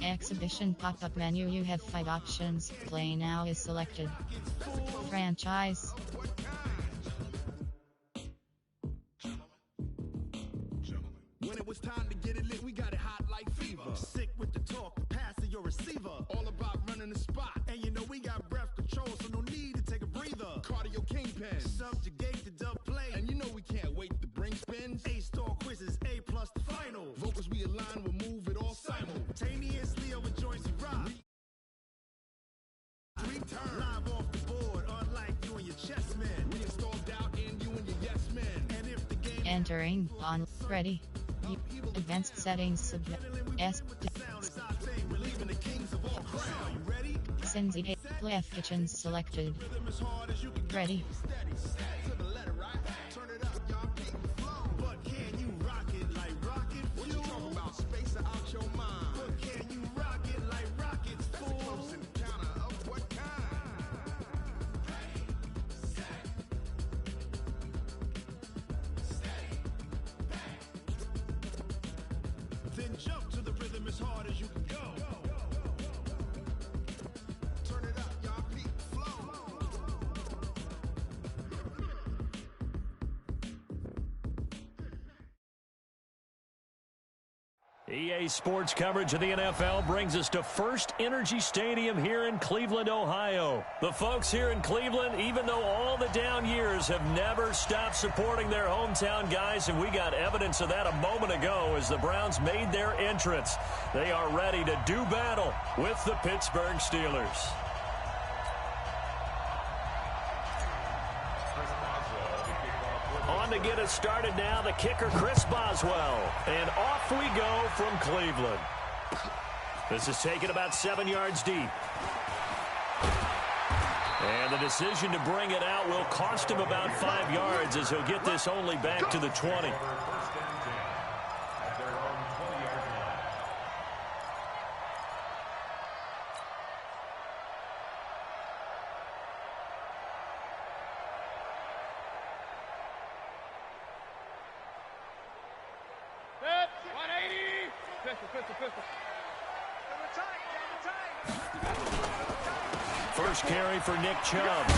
Exhibition pop-up menu. You have 5 options. Play now is selected. Franchise. When it was time to get it lit, we got it hot like fever. Sick with the talk, pass to your receiver. All about running the spot. And you know we got breath control, so no need to take a breather. Cardio kingpin, subjugate the dub play. And you know we can't wait to bring spins. A-star quizzes, A+ the final. Vocals we align, we'll move it all simultaneously over joints and rock. Return live off the board, unlike you and your chess men. We installed doubt in you and your yes men. And if the game Entering on ready. Advanced settings subject Cindy Left kitchen selected. Ready. Then jump to the rhythm as hard as you can go. Turn it up, y'all peak flow. EA Sports coverage of the NFL brings us to First Energy Stadium here in Cleveland, Ohio. The folks here in Cleveland, even though all the down years, have never stopped supporting their hometown guys, and we got evidence of that a moment ago as the Browns made their entrance. They are ready to do battle with the Pittsburgh Steelers. On to get us started now, the kicker, Chris Boswell. And off we go from Cleveland. This is taken about 7 yards deep. And the decision to bring it out will cost him about 5 yards as he'll get this only back to the 20. First carry for Nick Chubb.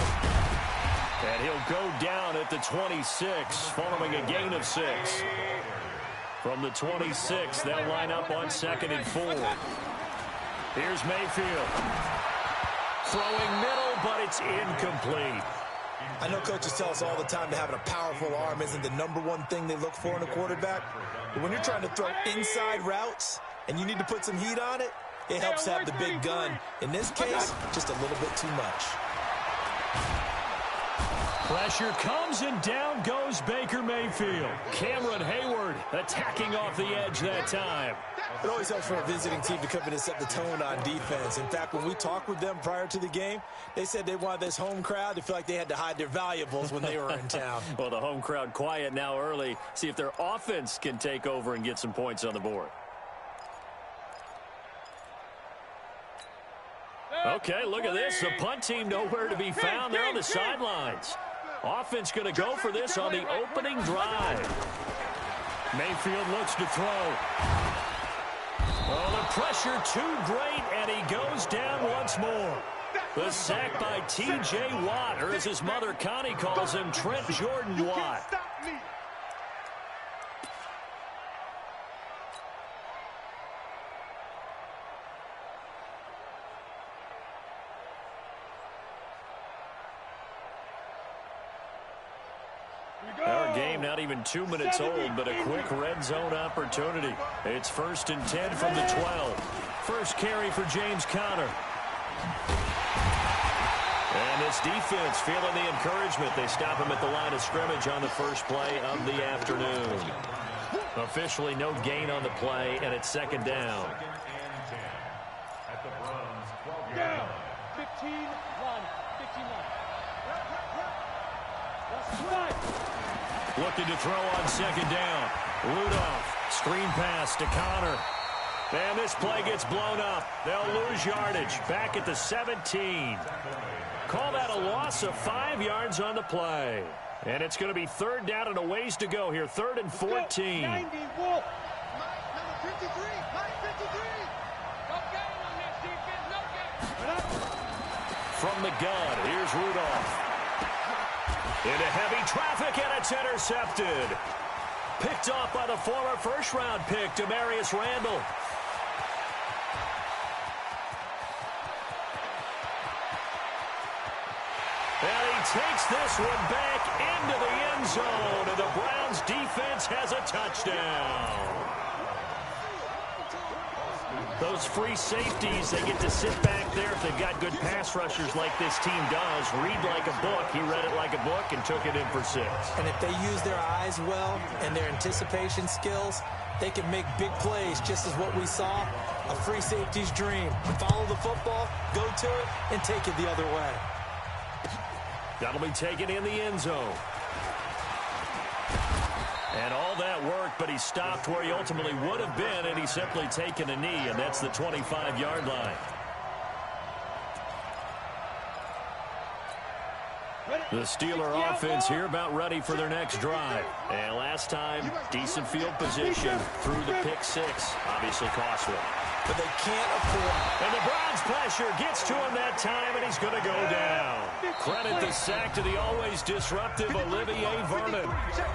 And he'll go down at the 26, following a gain of 6. From the 26, they'll line up on 2nd and 4. Here's Mayfield. Throwing middle, but it's incomplete. I know coaches tell us all the time that having a powerful arm isn't the #1 thing they look for in a quarterback. But when you're trying to throw inside routes and you need to put some heat on it, it helps to have the big gun. In this case, just a little bit too much. Pressure comes, and down goes Baker Mayfield. Cameron Hayward attacking off the edge that time. It always helps for a visiting team to come in and set the tone on defense. In fact, when we talked with them prior to the game, they said they wanted this home crowd to feel like they had to hide their valuables when they were in town. Well, the home crowd quiet now early. See if their offense can take over and get some points on the board. Okay, look at this. The punt team nowhere to be found. They're on the sidelines. Offense going to go for this on the opening drive. Mayfield looks to throw. Oh, the pressure too great, and he goes down once more. The sack by T.J. Watt, or as his mother Connie calls him, Trent Jordan Watt. Our game not even 2 minutes old, but a quick red zone opportunity. It's 1st and 10 from the 12. First carry for James Conner. And this defense feeling the encouragement. They stop him at the line of scrimmage on the first play of the afternoon. Officially no gain on the play, and it's 2nd down. At the Browns 12-yard line. 15-1. 15-1. Looking to throw on 2nd down. Rudolph, screen pass to Conner. And this play gets blown up. They'll lose yardage. Back at the 17. Call that a loss of 5 yards on the play. And it's going to be 3rd down and a ways to go here. 3rd and 14. 90, Wolf. Number 53, 53. from the gun. Here's Rudolph. Into heavy traffic, and it's intercepted. Picked off by the former first-round pick, Demarius Randall. And he takes this one back into the end zone, and the Browns defense has a touchdown. Those free safeties, they get to sit back there if they've got good pass rushers like this team does. Read like a book. He read it like a book and took it in for 6. And if they use their eyes well and their anticipation skills, they can make big plays, just as what we saw, a free safety's dream. Follow the football, go to it, and take it the other way. That'll be taken in the end zone. And all that worked, but he stopped where he ultimately would have been, and he's simply taken a knee, and that's the 25-yard line. The Steeler offense here about ready for their next drive. And last time, decent field position through the pick 6. Obviously costly. But they can't afford. And the Browns pressure gets to him that time, and he's going to go down. Credit the sack to the always disruptive Olivier Vernon.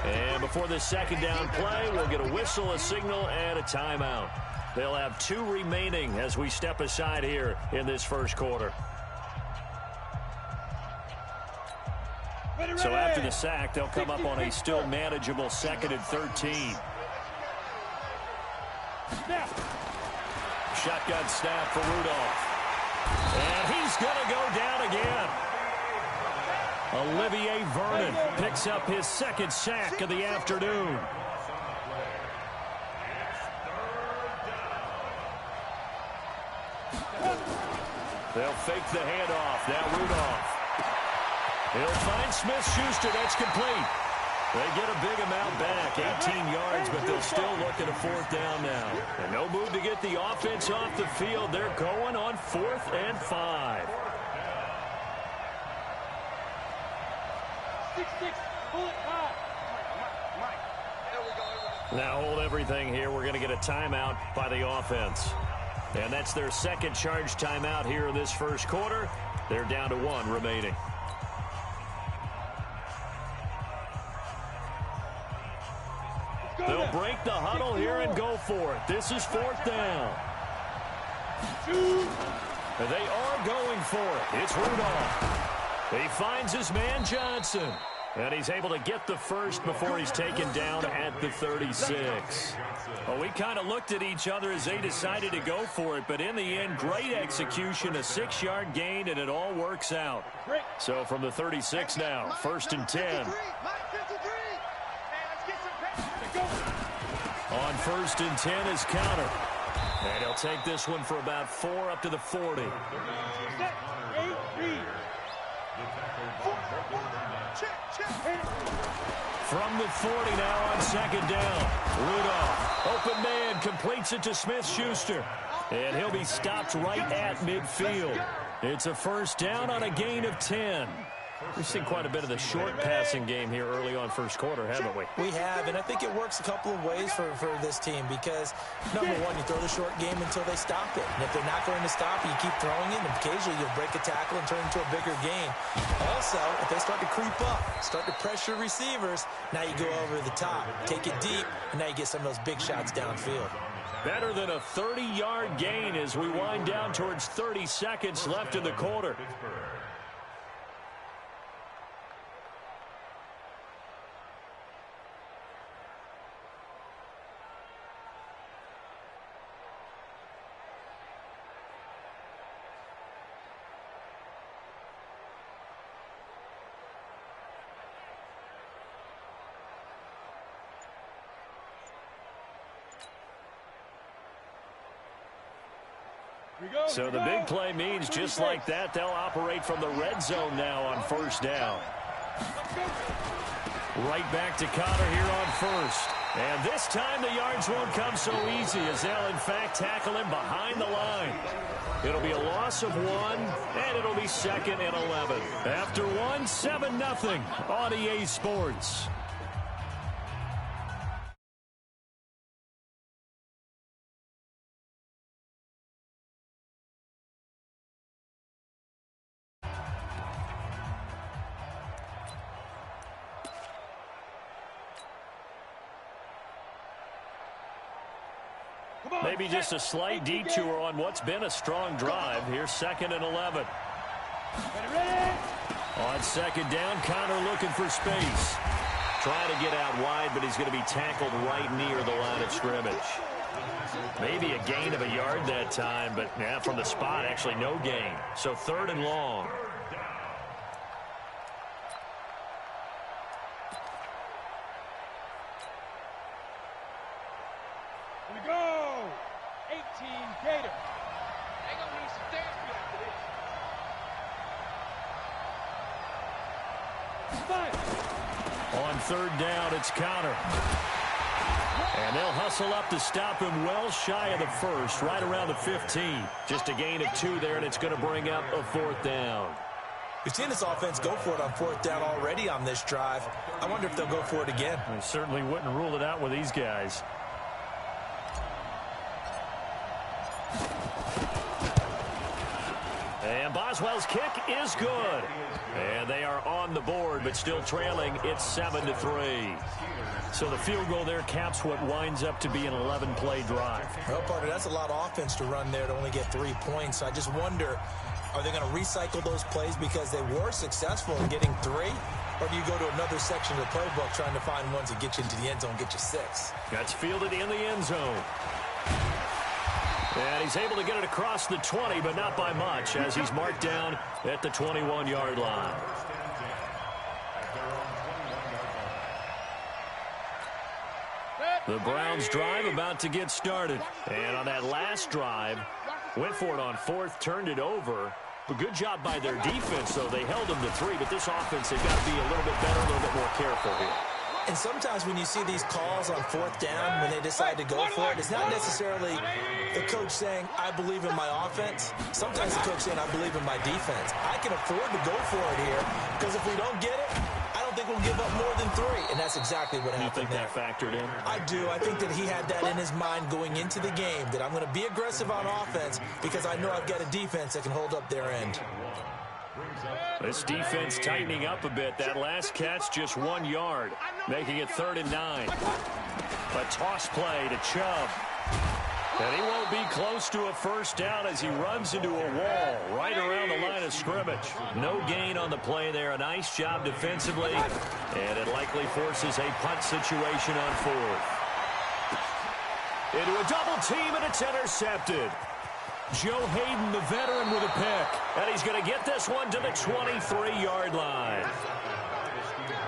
And before the second down play, we'll get a whistle, a signal, and a timeout. They'll have 2 remaining as we step aside here in this first quarter. So after the sack, they'll come up on a still manageable 2nd and 13. Shotgun snap for Rudolph. And he's going to go down again. Olivier Vernon picks up his 2nd sack of the afternoon. They'll fake the handoff. Now Rudolph. He'll find Smith-Schuster. That's complete. They get a big amount back, 18 yards, but they'll still look at a 4th down now. And no move to get the offense off the field. They're going on 4th and 5. 6-6, pull it high. Now hold everything here. We're going to get a timeout by the offense. And that's their 2nd charge timeout here in this first quarter. They're down to 1 remaining. They'll break the huddle here and go for it. This is 4th down. They are going for it. It's Rudolph. He finds his man Johnson. And he's able to get the first before he's taken down at the 36. Well, we kind of looked at each other as they decided to go for it. But in the end, great execution, a 6-yard gain, and it all works out. So from the 36 now, 1st and 10. On 1st and 10 is counter. And he'll take this one for about 4 up to the 40. From the 40 now on 2nd down. Rudolph, open man, completes it to Smith-Schuster. And he'll be stopped right at midfield. It's a 1st down on a gain of 10. We've seen quite a bit of the short passing game here early on first quarter, haven't we? We have, and I think it works a couple of ways for this team because, number one, you throw the short game until they stop it. And if they're not going to stop it, you keep throwing it, and occasionally you'll break a tackle and turn it into a bigger gain. Also, if they start to creep up, start to pressure receivers, now you go over the top, take it deep, and now you get some of those big shots downfield. Better than a 30-yard gain as we wind down towards 30 seconds left in the quarter. So the big play means just like that, they'll operate from the red zone now on 1st down. Right back to Connor here on 1st. And this time the yards won't come so easy as they'll, in fact, tackle him behind the line. It'll be a loss of 1, and it'll be 2nd and 11. After 1, 7-0 on EA Sports. Maybe just a slight detour on what's been a strong drive. Here's 2nd and 11. On 2nd down, Connor looking for space. Trying to get out wide, but he's going to be tackled right near the line of scrimmage. Maybe a gain of a yard that time, but yeah, from the spot, actually no gain. So 3rd and long. Here we go. 18 Gator. They gonna need some therapy after this. On 3rd down, it's Connor. And they'll hustle up to stop him well shy of the 1st, right around the 15. Just a gain of 2 there, and it's going to bring up a 4th down. We've seen this offense go for it on 4th down already on this drive. I wonder if they'll go for it again. I certainly wouldn't rule it out with these guys. And Boswell's kick is good. And they are on the board, but still trailing. It's 7-3. So the field goal there caps what winds up to be an 11-play drive. Well, partner, that's a lot of offense to run there to only get 3 points. I just wonder, are they going to recycle those plays because they were successful in getting 3? Or do you go to another section of the playbook trying to find ones that get you into the end zone, get you 6? That's fielded in the end zone. And he's able to get it across the 20, but not by much, as he's marked down at the 21-yard line. The Browns drive about to get started. And on that last drive, went for it on 4th, turned it over. But good job by their defense, though. They held them to 3, but this offense, they've got to be a little bit better, a little bit more careful here. And sometimes when you see these calls on 4th down, when they decide to go for it, it's not necessarily the coach saying, I believe in my offense. Sometimes the coach saying, I believe in my defense. I can afford to go for it here, because if we don't get it, I don't think we'll give up more than 3. And that's exactly what happened there. You think that factored in? I do. I think that he had that in his mind going into the game, that I'm going to be aggressive on offense because I know I've got a defense that can hold up their end. This defense tightening up a bit. That last catch, just 1 yard, making it 3rd and 9. A toss play to Chubb. And he won't be close to a 1st down as he runs into a wall right around the line of scrimmage. No gain on the play there. A nice job defensively. And it likely forces a punt situation on 4th. Into a double team, and it's intercepted. Joe Hayden, the veteran, with a pick. And he's going to get this one to the 23-yard line.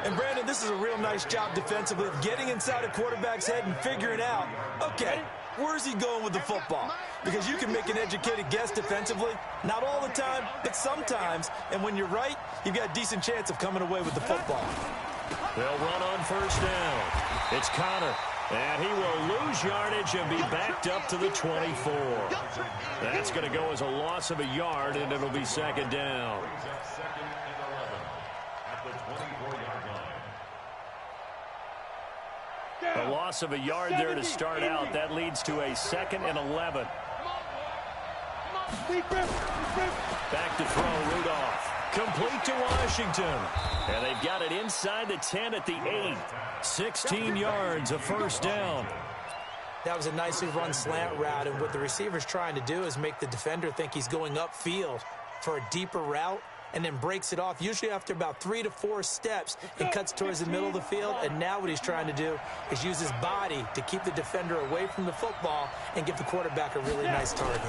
And, Brandon, this is a real nice job defensively of getting inside a quarterback's head and figuring out, okay, where's he going with the football? Because you can make an educated guess defensively. Not all the time, but sometimes. And when you're right, you've got a decent chance of coming away with the football. They'll run on 1st down. It's Connor. And he will lose yardage and be backed up to the 24. That's going to go as a loss of a yard, and it'll be 2nd down. A loss of a yard there to start out. That leads to a 2nd and 11. Back to throw, Rudolph. Complete to Washington. And they've got it inside the 10 at the 8. 16 yards, a 1st down. That was a nicely run slant route, and what the receiver's trying to do is make the defender think he's going upfield for a deeper route, and then breaks it off, usually after about 3 to 4 steps, and cuts towards the middle of the field. And now what he's trying to do is use his body to keep the defender away from the football and give the quarterback a really nice target.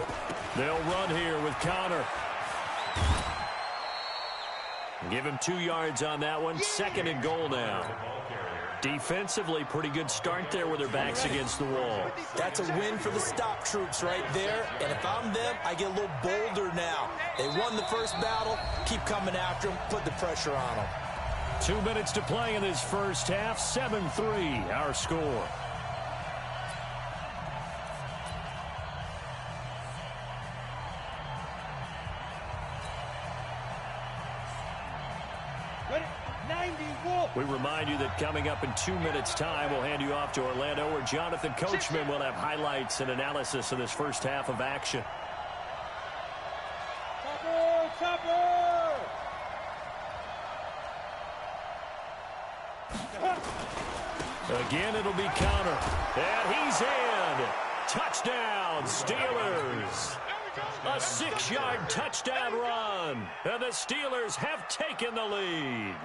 They'll run here with Connor. Give him 2 yards on that one. 2nd and goal now. Defensively, pretty good start there with their backs against the wall. That's a win for the stop troops right there. And if I'm them, I get a little bolder now. They won the first battle. Keep coming after them. Put the pressure on them. 2 minutes to play in this first half. 7-3, our score. We remind you that coming up in 2 minutes' time, we'll hand you off to Orlando, where Jonathan Coachman will have highlights and analysis of this first half of action. Again, it'll be Connor. And he's in. Touchdown, Steelers. A 6-yard touchdown run. And the Steelers have taken the lead.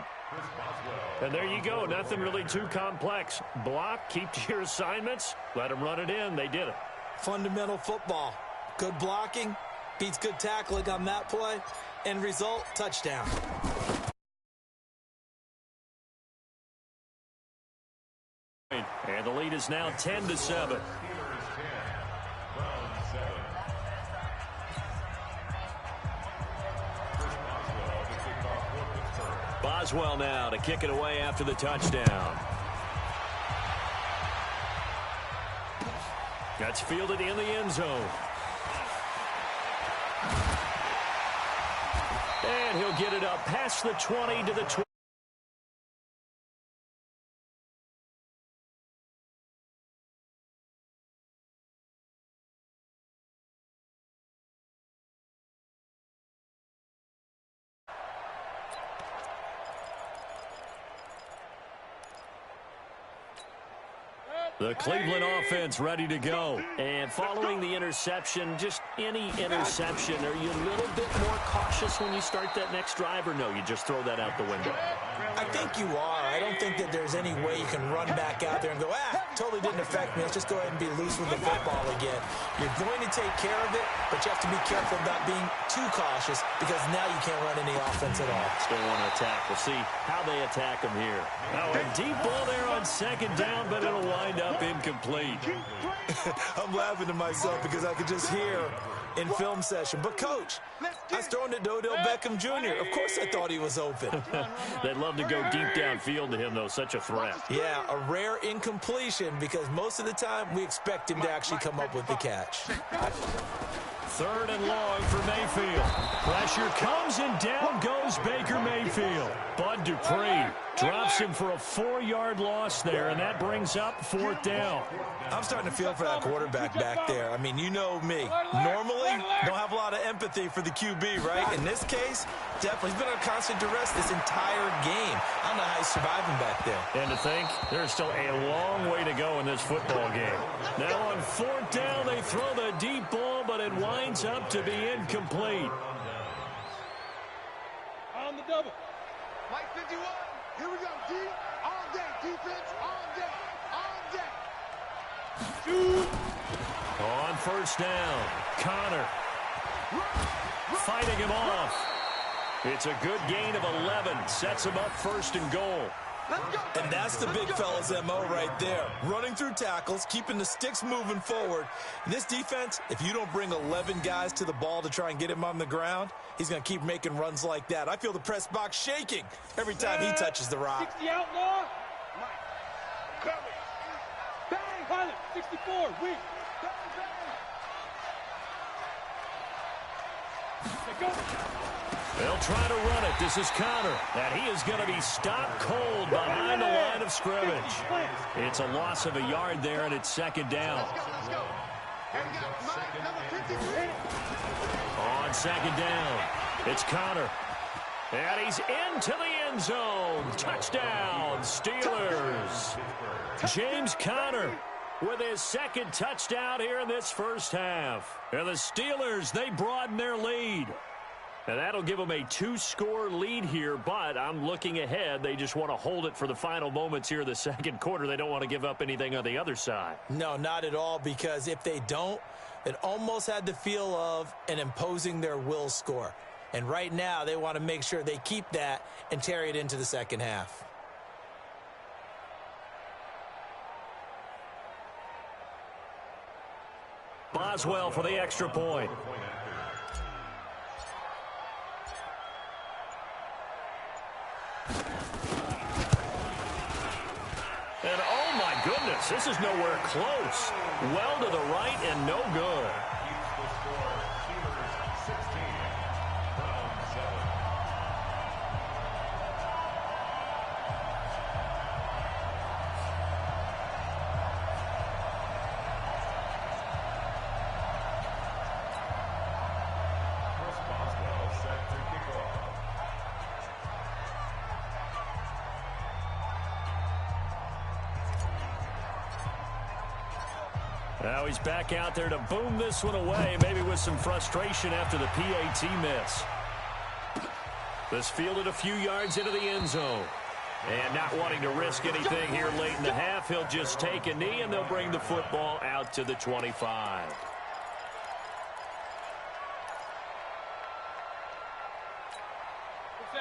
And there you go. Nothing really too complex. Block, keep to your assignments, let them run it in. They did it. Fundamental football. Good blocking beats good tackling on that play. End result, touchdown. And the lead is now 10-7. Boswell now to kick it away after the touchdown. That's fielded in the end zone. And he'll get it up past the 20 to the 20. The Cleveland offense ready to go. And following the interception, just any interception, are you a little bit more cautious when you start that next drive, or no, you just throw that out the window? I think you are. I don't think that there's any way you can run back out there and go, totally didn't affect me. Let's just go ahead and be loose with the football again. You're going to take care of it, but you have to be careful about being too cautious because now you can't run any offense at all. Still want to attack. We'll see how they attack them here. Now a deep ball there on second down, but it'll wind up incomplete. I'm laughing to myself because I could just hear in film session. But, Coach, I was throwing to Odell Beckham Jr. Of course I thought he was open. They'd love to go deep downfield to him, though. Such a threat. Yeah, a rare incompletion because most of the time we expect him to actually come up with the catch. Third and long for Mayfield. Pressure comes and down goes Baker Mayfield. Bud Dupree drops him for a 4-yard loss there, and that brings up fourth down. I'm starting to feel for that quarterback back there. I mean, you know me. Normally, don't have a lot of empathy for the QB, right? In this case, definitely. He's been on constant duress this entire game. I don't know how he's surviving back there. And to think, there's still a long way to go in this football game. Now on fourth down, they throw the deep ball, but it winds up to be incomplete. On the double. Like 51. Here we go. D all day. Defense all day. All day. On first down, Connor fighting him off. It's a good gain of 11. Sets him up first and goal. And that's the big fella's MO right there. Running through tackles, keeping the sticks moving forward. In this defense, if you don't bring 11 guys to the ball to try and get him on the ground, he's going to keep making runs like that. I feel the press box shaking every time he touches the rock. 60 outlaw. Bang, Pilot. 64. Weak. Go. They'll try to run it. This is Connor. And he is going to be stopped cold behind the line of scrimmage. It's a loss of a yard there, and it's second down. On second down, it's Connor. And he's into the end zone. Touchdown, Steelers. James Conner with his second touchdown here in this first half. And the Steelers, they broaden their lead. And that'll give them a 2-score lead here, but I'm looking ahead. They just want to hold it for the final moments here in the second quarter. They don't want to give up anything on the other side. No, not at all, because if they don't, it almost had the feel of an imposing their will score. And right now, they want to make sure they keep that and carry it into the second half. Boswell for the extra point. And oh my goodness, this is nowhere close. Well to the right and no good. Now he's back out there to boom this one away, maybe with some frustration after the PAT miss. This fielded a few yards into the end zone. And not wanting to risk anything here late in the half, he'll just take a knee, and they'll bring the football out to the 25.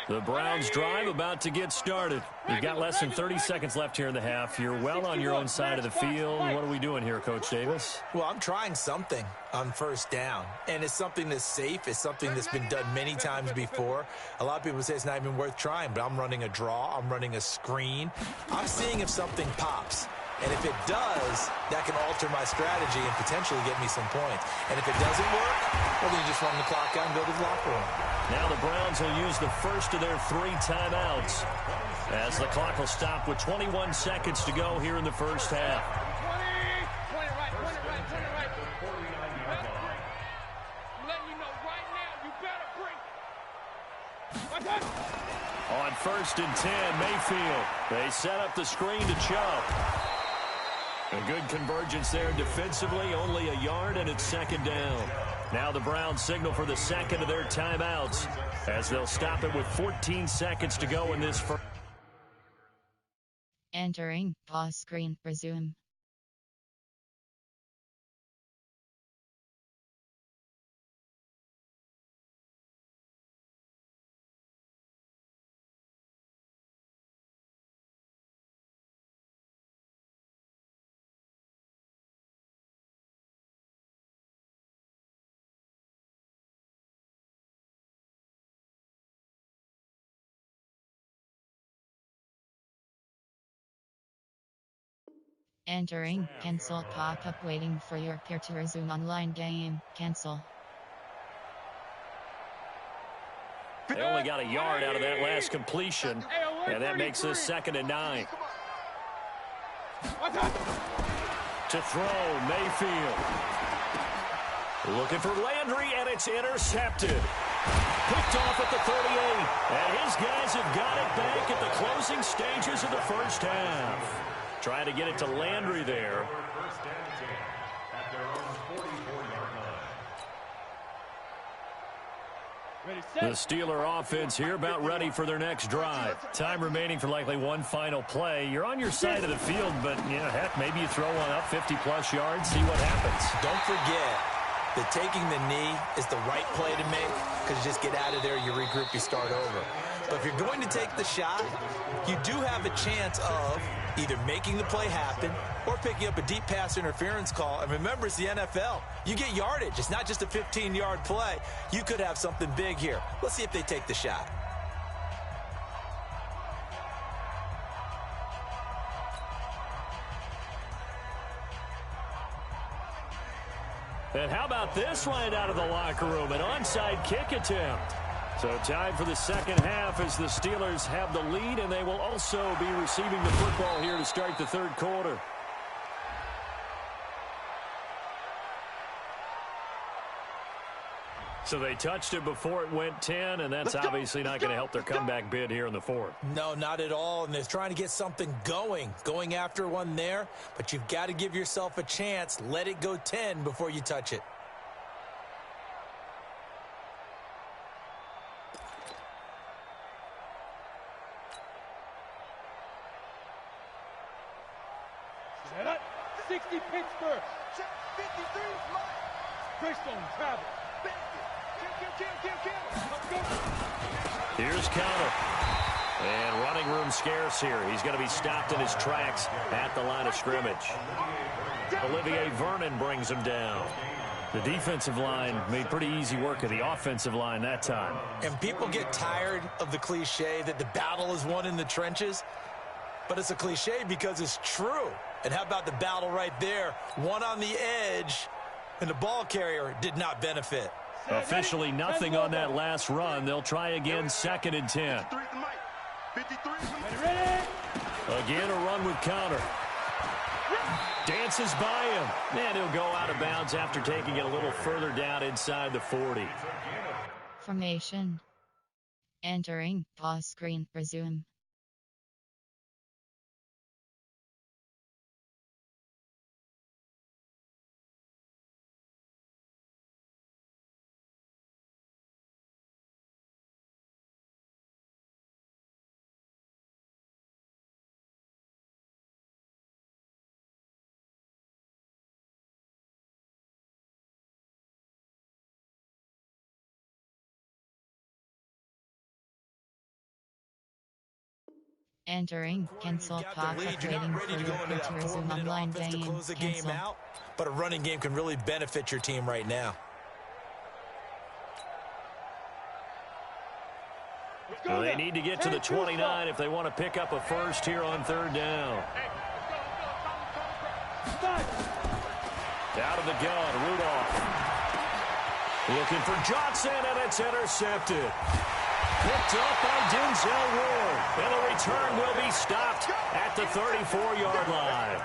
The Browns drive about to get started. We've got less than 30 seconds left here in the half. You're well on your own side of the field. What are we doing here, Coach Davis? Well, I'm trying something on first down, and it's something that's safe. It's something that's been done many times before. A lot of people say it's not even worth trying, but I'm running a draw. I'm running a screen. I'm seeing if something pops. And if it does, that can alter my strategy and potentially get me some points. And if it doesn't work, well, then you just run the clock out and go to the locker room. Now the Browns will use the first of their 3 timeouts as the clock will stop with 21 seconds to go here in the first half. 20 right. I'm letting you know right now, you better bring. On first and 10, Mayfield. They set up the screen to Chubb. A good convergence there defensively, only a yard, and it's second down. Now the Browns signal for the second of their timeouts as they'll stop it with 14 seconds to go in this first. Entering pause screen. Resume. Entering cancel pop-up waiting for your peer to resume online game. Cancel. They only got a yard out of that last completion, and that makes this second and 9. To throw, Mayfield. Looking for Landry, and it's intercepted. Picked off at the 38, and his guys have got it back at the closing stages of the first half. Trying to get it to Landry there. The Steeler offense here about ready for their next drive. Time remaining for likely one final play. You're on your side of the field, but, heck, maybe you throw one up 50-plus yards, see what happens. Don't forget that taking the knee is the right play to make because you just get out of there, you regroup, you start over. But if you're going to take the shot, you do have a chance of either making the play happen or picking up a deep pass interference call. And remember, it's the NFL. You get yardage. It's not just a 15-yard play. You could have something big here. Let's see if they take the shot. And how about this right out of the locker room? An onside kick attempt. So time for the second half as the Steelers have the lead, and they will also be receiving the football here to start the third quarter. So they touched it before it went 10, and that's obviously not going to help their comeback bid here in the fourth. No, not at all, and they're trying to get something going after one there, but you've got to give yourself a chance. Let it go 10 before you touch it. Set up. 60 Pittsburgh. 53 Bristol travel. Here's counter. And running room scarce here. He's going to be stopped in his tracks at the line of scrimmage. Olivier Vernon brings him down. The defensive line made pretty easy work of the offensive line that time. And people get tired of the cliche that the battle is won in the trenches. But it's a cliche because it's true. And how about the battle right there? One on the edge, and the ball carrier did not benefit. Officially nothing on that last run. They'll try again, second and 10. Again, a run with counter. Dances by him. And he'll go out of bounds after taking it a little further down inside the 40. Formation. Entering pause screen. Resume. Entering, cancel, talk, waiting for your crew to resume online game, close the cancel. game out, but a running game can really benefit your team right now. Well, they need to get to the 29 if they want to pick up a first here on third down. Out of the gun, Rudolph. Looking for Johnson, and it's intercepted. Picked up by Denzel Ward. And the return will be stopped at the 34-yard line.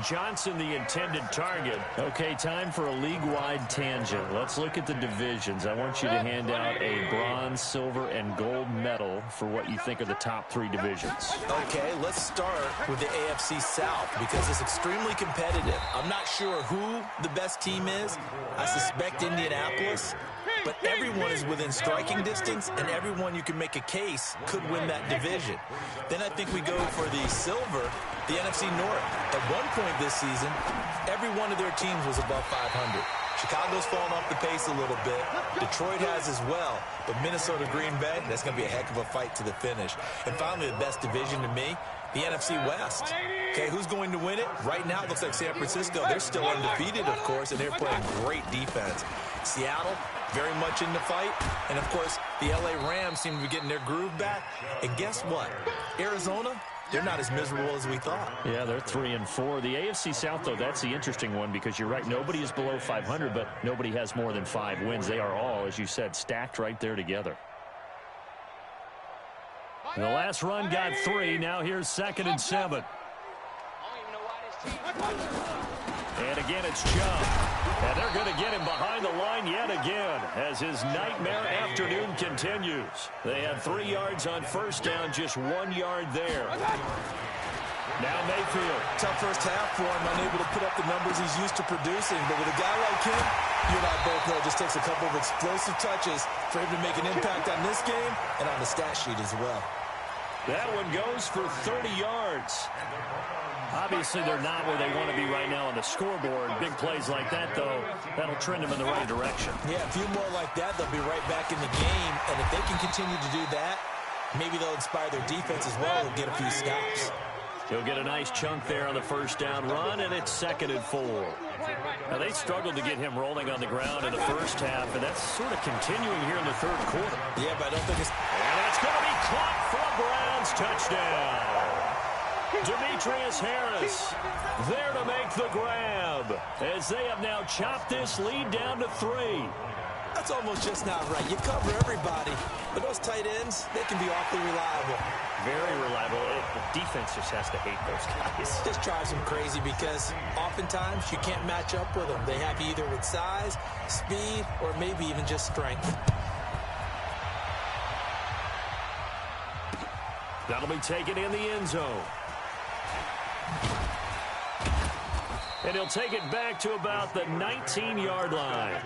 Johnson, the intended target. Okay, time for a league-wide tangent. Let's look at the divisions. I want you to hand out a bronze, silver, and gold medal for what you think are the top 3 divisions. Okay, let's start with the AFC South because it's extremely competitive. I'm not sure who the best team is. I suspect Indianapolis. But everyone is within striking distance, and everyone you can make a case could win that division. Then I think we go for the silver, the NFC North. At one point this season, every one of their teams was above 500. Chicago's fallen off the pace a little bit. Detroit has as well. But Minnesota, Green Bay, that's going to be a heck of a fight to the finish. And finally, the best division to me, the NFC West. Okay, who's going to win it? Right now, it looks like San Francisco. They're still undefeated, of course, and they're playing great defense. Seattle, very much in the fight. And, of course, the L.A. Rams seem to be getting their groove back. And guess what? Arizona, they're not as miserable as we thought. Yeah, they're 3-4. The AFC South, though, that's the interesting one because you're right. Nobody is below 500, but nobody has more than 5 wins. They are all, as you said, stacked right there together. The last run got 3. Now here's 2nd and 7. And again, it's Chubb. And they're going to get him behind the line yet again as his nightmare afternoon continues. They had 3 yards on first down, just 1 yard there. Now Mayfield. Tough first half for him, unable to put up the numbers he's used to producing. But with a guy like him, you and I both know it just takes a couple of explosive touches for him to make an impact on this game and on the stat sheet as well. That one goes for 30 yards. Obviously, they're not where they want to be right now on the scoreboard. Big plays like that, though, that'll trend them in the right direction. Yeah, a few more like that, they'll be right back in the game. And if they can continue to do that, maybe they'll inspire their defense as well and get a few stops. He'll get a nice chunk there on the first down run, and it's 2nd and 4. Now, they struggled to get him rolling on the ground in the first half, and that's sort of continuing here in the third quarter. Yeah, but I don't think it's... And that's going to be caught for a Browns touchdown. Demetrius Harris there to make the grab as they have now chopped this lead down to 3. That's almost just not right. You cover everybody, but those tight ends, they can be awfully reliable. Very reliable. The defense just has to hate those guys. This drives them crazy because oftentimes you can't match up with them. They have you either with size, speed, or maybe even just strength. That'll be taken in the end zone. And he'll take it back to about the 19-yard line.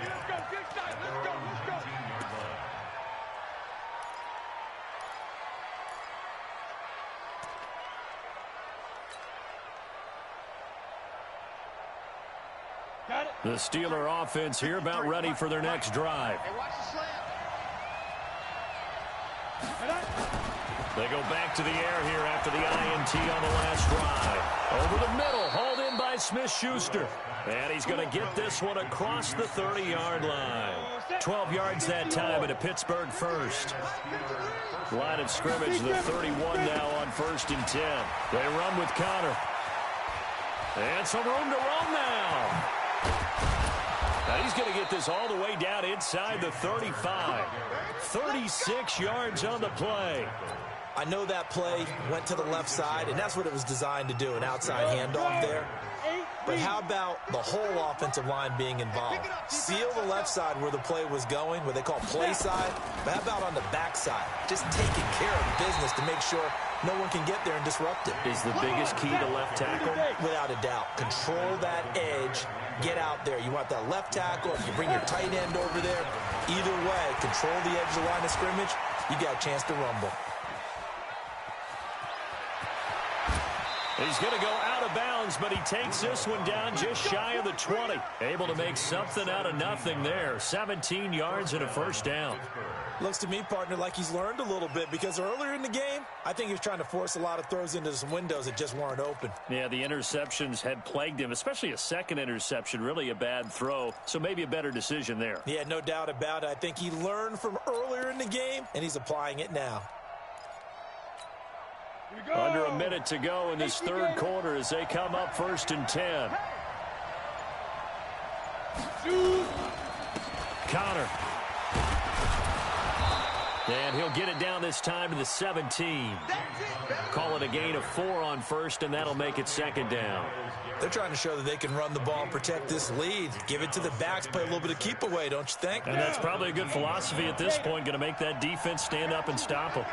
The Steeler offense here about ready for their next drive. They go back to the air here after the INT on the last drive. Over the middle, hauled in by Smith-Schuster. And he's going to get this one across the 30-yard line. 12 yards that time at a Pittsburgh first. Line of scrimmage, the 31 now on 1st and 10. They run with Connor. And some room to roam now. Now he's going to get this all the way down inside the 35. 36 yards on the play. I know that play went to the left side, and that's what it was designed to do, an outside handoff there. But how about the whole offensive line being involved? Seal the left side where the play was going, what they call play side. But how about on the back side? Just taking care of business to make sure no one can get there and disrupt it. Is the biggest key to left tackle? Without a doubt. Control that edge. Get out there. You want that left tackle. If you bring your tight end over there, either way, control the edge of the line of scrimmage, you got a chance to rumble. He's going to go out of bounds, but he takes this one down just shy of the 20. Able to make something out of nothing there. 17 yards and a first down. Looks to me, partner, like he's learned a little bit, because earlier in the game, I think he was trying to force a lot of throws into some windows that just weren't open. Yeah, the interceptions had plagued him, especially a second interception, really a bad throw, so maybe a better decision there. Yeah, no doubt about it. I think he learned from earlier in the game, and he's applying it now. Under a minute to go in this third quarter as they come up 1st and 10. Connor. And he'll get it down this time to the 17. Call it a gain of 4 on first, and that'll make it 2nd down. They're trying to show that they can run the ball and protect this lead. Give it to the backs, play a little bit of keep away, don't you think? And that's probably a good philosophy at this point, going to make that defense stand up and stop them.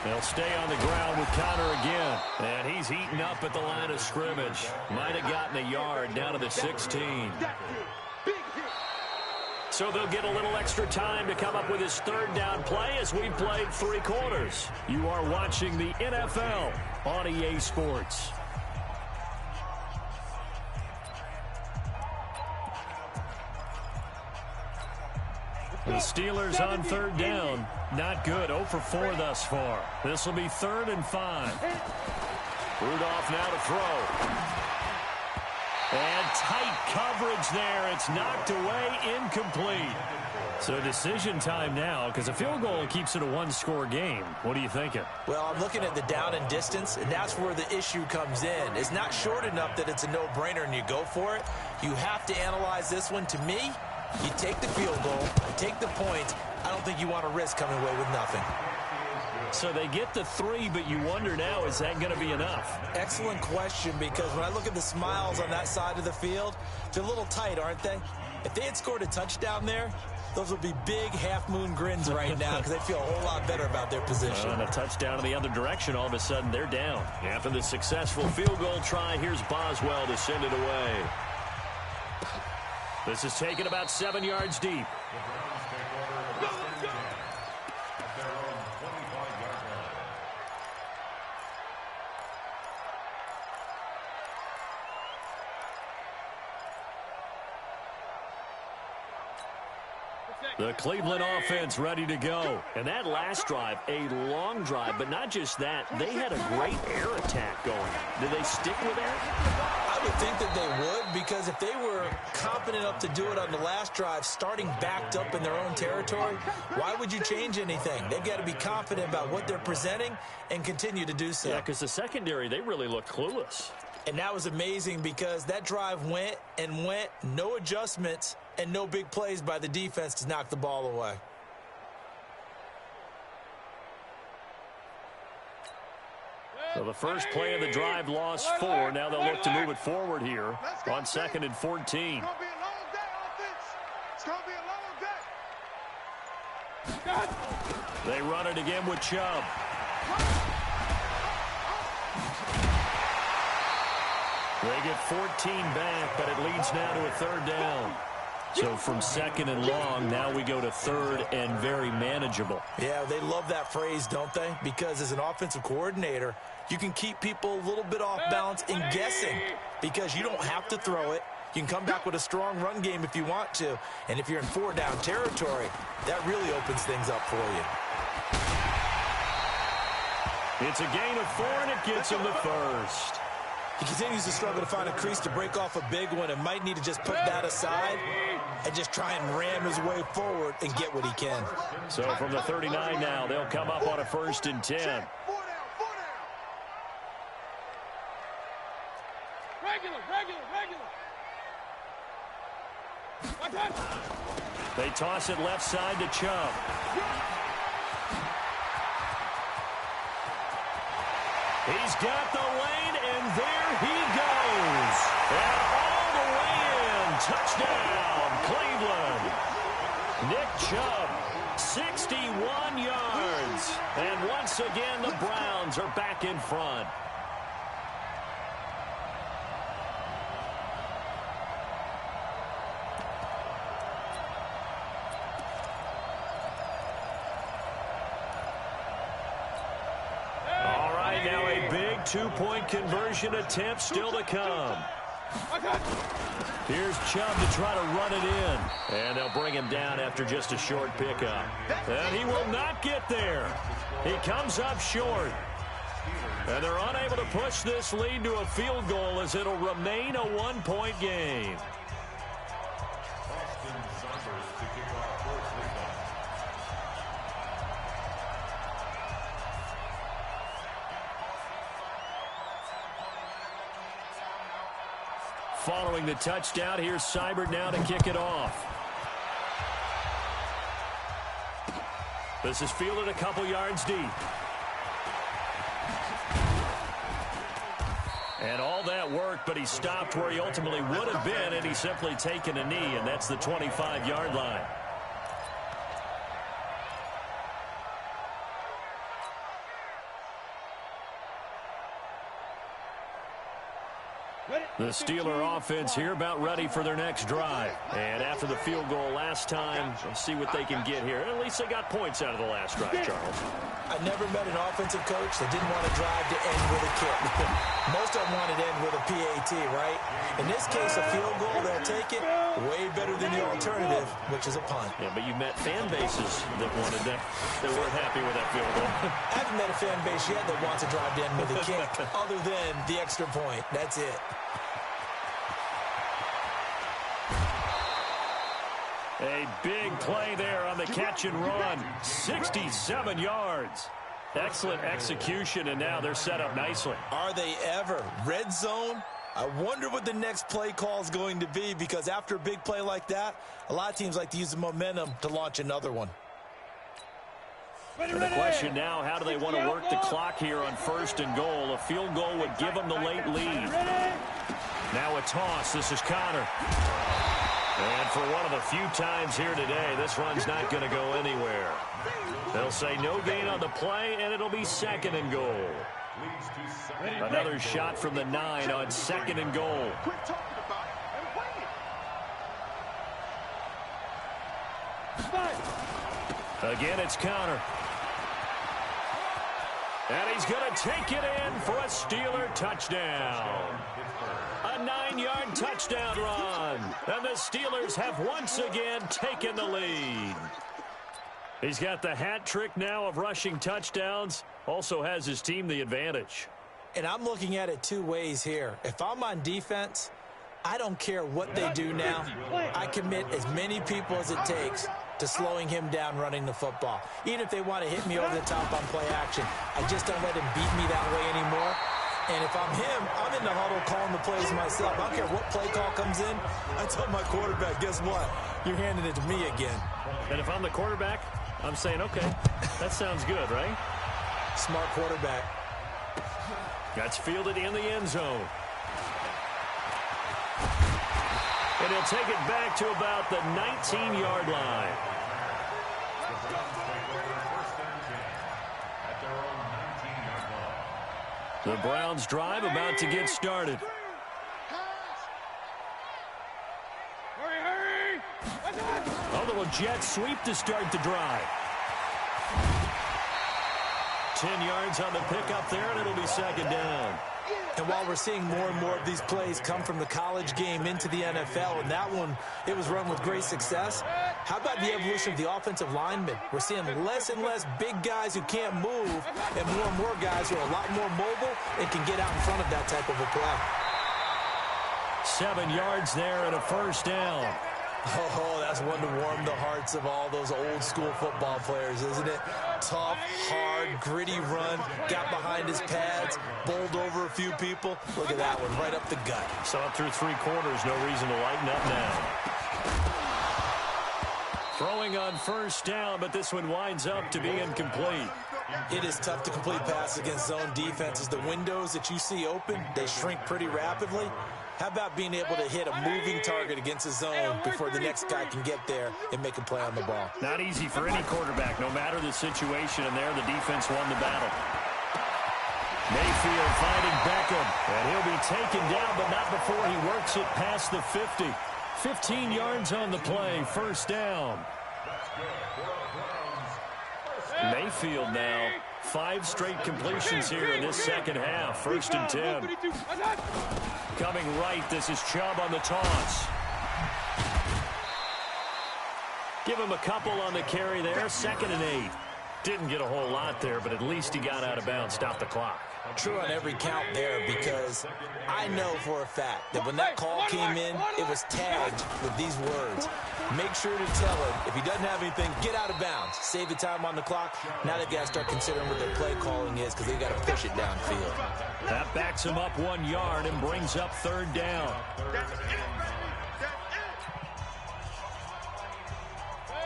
They'll stay on the ground with Connor again. And he's heating up at the line of scrimmage. Might have gotten a yard down to the 16. So they'll get a little extra time to come up with his 3rd down play as we played 3 quarters. You are watching the NFL on EA Sports. The Steelers on 3rd down. Not good. 0 for 4 thus far. This will be 3rd and 5. Rudolph now to throw. And tight coverage there. It's knocked away, incomplete. So decision time now, because a field goal keeps it a 1-score game. What are you thinking? Well, I'm looking at the down and distance, and that's where the issue comes in. It's not short enough that it's a no-brainer and you go for it. You have to analyze this one. To me, you take the field goal, take the point. I don't think you want to risk coming away with nothing. So they get the 3, but you wonder now, is that going to be enough? Excellent question, because when I look at the smiles on that side of the field, they're a little tight, aren't they? If they had scored a touchdown there, those would be big half-moon grins right now because they feel a whole lot better about their position. And a touchdown in the other direction, all of a sudden they're down. After the successful field goal try, here's Boswell to send it away. This is taken about 7 yards deep. The Cleveland offense ready to go. And that last drive, a long drive, but not just that. They had a great air attack going. Did they stick with that? I would think that they would, because if they were confident enough to do it on the last drive, starting backed up in their own territory, why would you change anything? They've got to be confident about what they're presenting and continue to do so. Yeah, because the secondary, they really look clueless. And that was amazing because that drive went and went, no adjustments, and no big plays by the defense to knock the ball away. So the first play of the drive lost 4. Now they'll look to move it forward here on 2nd and 14. It's going to be a long day, offense. It's going to be a long day. They run it again with Chubb. They get 14 back, but it leads now to a 3rd down. So from 2nd and long, now we go to 3rd and very manageable. Yeah, they love that phrase, don't they? Because as an offensive coordinator, you can keep people a little bit off balance in guessing because you don't have to throw it. You can come back with a strong run game if you want to. And if you're in 4-down territory, that really opens things up for you. It's a gain of 4, and it gets him the first. He continues to struggle to find a crease to break off a big one and might need to just put that aside and just try and ram his way forward and get what he can. So from the 39 now, they'll come up on a 1st and 10. Regular. They toss it left side to Chubb. He's got the lane, and there he goes. And all the way in. Touchdown, Cleveland. Nick Chubb, 61 yards. And once again, the Browns are back in front. two-point conversion attempt still to come. Here's Chubb to try to run it in. And they'll bring him down after just a short pickup. And he will not get there. He comes up short. And they're unable to push this lead to a field goal as it'll remain a one-point game. Following the touchdown, here's Seibert now to kick it off. This is fielded a couple yards deep. And all that work, but he stopped where he ultimately would have been, and he's simply taken a knee, and that's the 25-yard line. The Steeler offense here about ready for their next drive. And after the field goal last time, let's see what they can get here. At least they got points out of the last drive, Charles. I never met an offensive coach that didn't want to drive to end with a kick. Most of them wanted to end with a PAT, right? In this case, a field goal, they'll take it way better than the alternative, which is a punt. Yeah, but you've met fan bases that wanted that. They weren't happy with that field goal. I haven't met a fan base yet that wants to drive to end with a kick other than the extra point. That's it. A big play there on the catch and run. 67 yards. Excellent execution, and now they're set up nicely. Are they ever? Red zone? I wonder what the next play call is going to be, because after a big play like that, a lot of teams like to use the momentum to launch another one. And the question now, how do they want to work the clock here on 1st and goal? A field goal would give them the late lead. Now a toss. This is Connor. And for one of the few times here today, this run's not going to go anywhere. They'll say no gain on the play, and it'll be 2nd and goal. Another shot from the 9 on 2nd and goal. Again, it's Connor. And he's going to take it in for a Steeler touchdown. A 9-yard touchdown run. And the Steelers have once again taken the lead. He's got the hat trick now of rushing touchdowns. Also has his team the advantage. And I'm looking at it two ways here. If I'm on defense, I don't care what they do now. I commit as many people as it takes to slowing him down running the football. Even if they want to hit me over the top on play action, I just don't let him beat me that way anymore. And if I'm him, I'm in the huddle calling the plays myself. I don't care what play call comes in. I tell my quarterback, guess what? You're handing it to me again. And if I'm the quarterback, I'm saying, okay, that sounds good, right? Smart quarterback. That's fielded in the end zone. And he'll take it back to about the 19-yard line. The Browns drive about to get started. A little jet sweep to start the drive. 10 yards on the pickup there, and it'll be 2nd down. And while we're seeing more and more of these plays come from the college game into the NFL, and that one, it was run with great success, how about the evolution of the offensive linemen? We're seeing less and less big guys who can't move and more guys who are a lot more mobile and can get out in front of that type of a play. 7 yards there and a 1st down. Oh, that's one to warm the hearts of all those old-school football players, isn't it? Tough, hard, gritty run, got behind his pads, bowled over a few people. Look at that one, right up the gut. Saw it through 3 quarters, no reason to lighten up now. Throwing on 1st down, but this one winds up to be incomplete. It is tough to complete passes against zone defenses. The windows that you see open, they shrink pretty rapidly. How about being able to hit a moving target against a zone before the next guy can get there and make a play on the ball? Not easy for any quarterback, no matter the situation, and there the defense won the battle. Mayfield finding Beckham, and he'll be taken down, but not before he works it past the 50. 15 yards on the play, 1st down. Mayfield now, 5 straight completions here in this second half. 1st and 10. Coming right, this is Chubb on the toss. Give him a couple on the carry there. 2nd and 8. Didn't get a whole lot there, but at least he got out of bounds. Stop the clock. True on every count there, because I know for a fact that when that call came in, it was tagged with these words. Make sure to tell him, if he doesn't have anything, get out of bounds. Save the time on the clock. Now they've got to start considering what their play calling is, because they've got to push it downfield. That backs him up 1 yard and brings up 3rd down.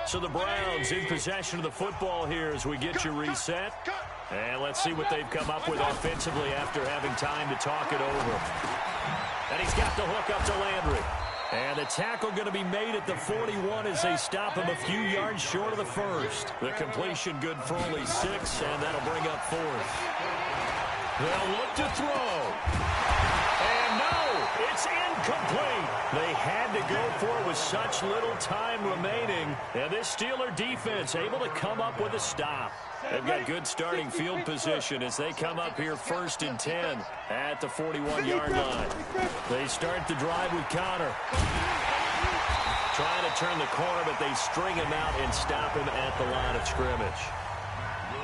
So the Browns in possession of the football here as we get you reset. And let's see what they've come up with offensively after having time to talk it over. And he's got the hook up to Landry. And the tackle going to be made at the 41 as they stop him a few yards short of the first. The completion good for only 6, and that'll bring up 4th. They'll look to throw. And no, it's incomplete. They had to go for it with such little time remaining. And this Steeler defense able to come up with a stop. They've got good starting field position as they come up here 1st and 10 at the 41-yard line. They start the drive with Connor. Trying to turn the corner, but they string him out and stop him at the line of scrimmage.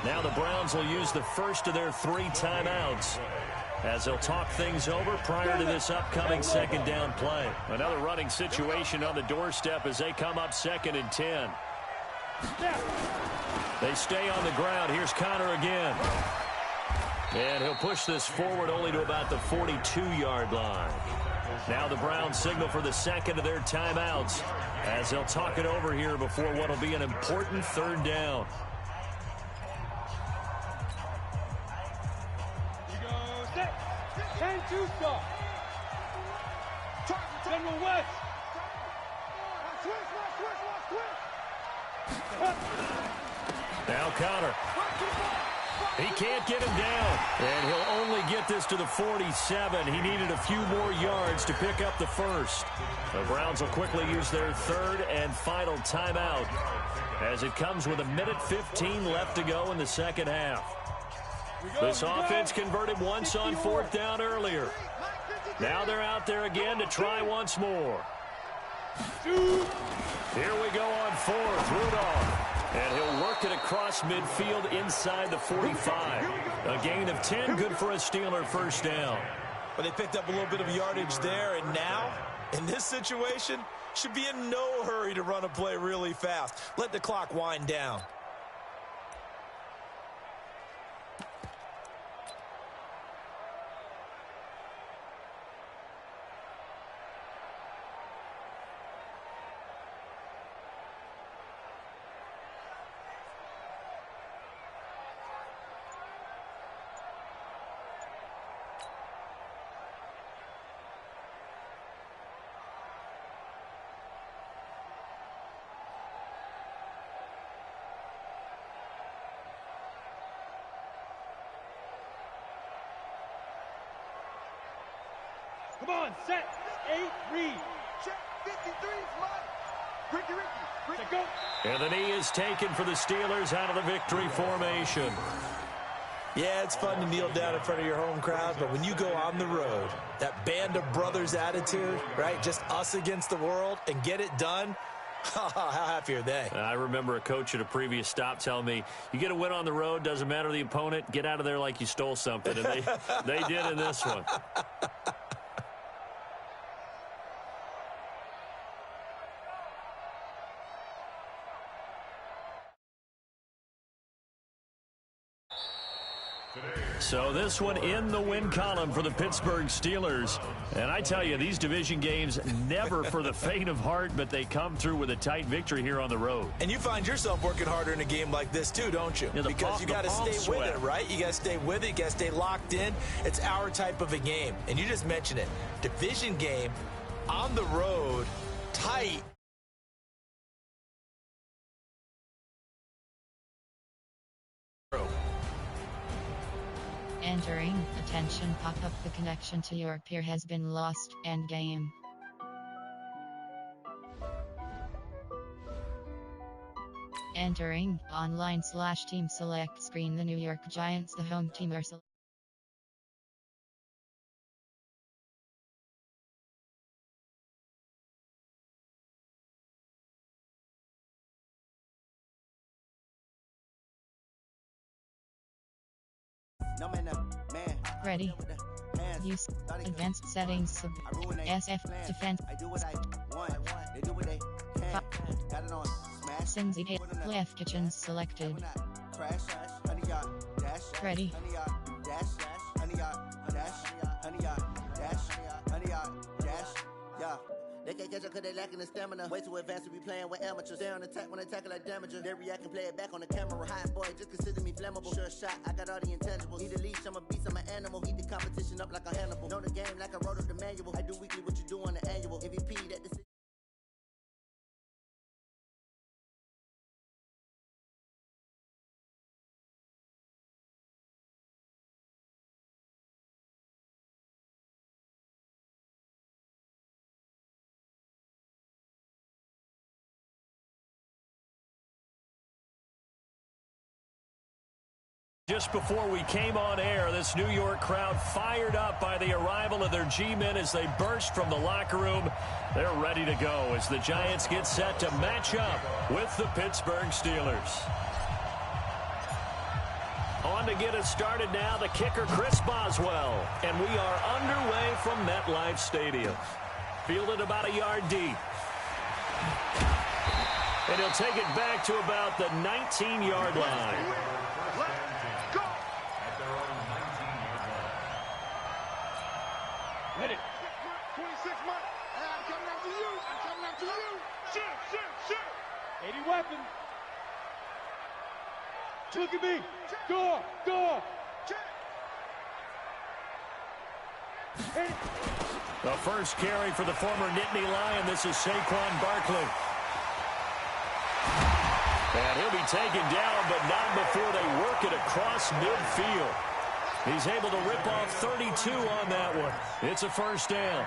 Now the Browns will use the first of their 3 timeouts as they'll talk things over prior to this upcoming 2nd down play. Another running situation on the doorstep as they come up 2nd and 10. They stay on the ground. Here's Connor again. And he'll push this forward only to about the 42-yard line. Now the Browns signal for the 2nd of their timeouts as they'll talk it over here before what will be an important 3rd down. You go set. 10-2 start. General West. Now Connor. He can't get him down. And he'll only get this to the 47. He needed a few more yards to pick up the first. The Browns will quickly use their 3rd and final timeout as it comes with 1:15 left to go in the second half. This offense converted once on 4th down earlier. Now they're out there again to try once more. Here we go on 4th. Rudolph. And he'll work it across midfield inside the 45. A gain of 10, good for a Steeler 1st down. But they picked up a little bit of yardage there, and now, in this situation, should be in no hurry to run a play really fast. Let the clock wind down. Come on, set. 8, read. Check 53's mine. Ricky. Go. And the knee is taken for the Steelers out of the victory formation. Yeah, it's fun to kneel down in front of your home crowd, but when you go on the road, that band of brothers attitude, right? Just us against the world and get it done. How happy are they? I remember a coach at a previous stop telling me, you get a win on the road, doesn't matter the opponent, get out of there like you stole something. And they did in this one. So this one in the win column for the Pittsburgh Steelers. And I tell you, these division games never for the faint of heart, but they come through with a tight victory here on the road. And you find yourself working harder in a game like this too, don't you? Yeah, because you got to stay with it, right? You got to stay with it. You got to stay locked in. It's our type of a game. And you just mentioned it. Division game, on the road, tight. Entering, attention pop-up, the connection to your peer has been lost, end game. Entering online/team select screen. The New York Giants, the home team, are selected. No man, Ready. Use advanced settings. SF defense. I do what I want. They do what they can. Got it on. Smash. Sings it. Left kitchen selected. Crash. Honey yard. Dash. Ready. Honey yard. Dash. Honey yard. Dash. Honey yard. Dash. Honey yard. Dash. Yeah. They can't catch up cause they lacking the stamina. Way too advanced to be playing with amateurs. Stay on attack when they tackle like damager. They react and play it back on the camera. Hot boy, just consider me flammable. Sure shot, I got all the intangibles. Need a leash, I'm a beast, I'm an animal. Eat the competition up like a Hannibal. Know the game like I wrote up the manual. I do weekly what you do on the annual. MVP, that decision. Just before we came on air, this New York crowd fired up by the arrival of their G-men as they burst from the locker room. They're ready to go as the Giants get set to match up with the Pittsburgh Steelers. On to get us started now, the kicker, Chris Boswell. And we are underway from MetLife Stadium. Fielded about a yard deep. And he'll take it back to about the 19-yard line. Hit it. 26 months. I'm coming after you. I'm coming after you. Shoot. 80 weapon. Look at me. Go. Hit it. The first carry for the former Nittany Lion. This is Saquon Barkley. And he'll be taken down, but not before they work it across midfield. He's able to rip off 32 on that one. It's a first down.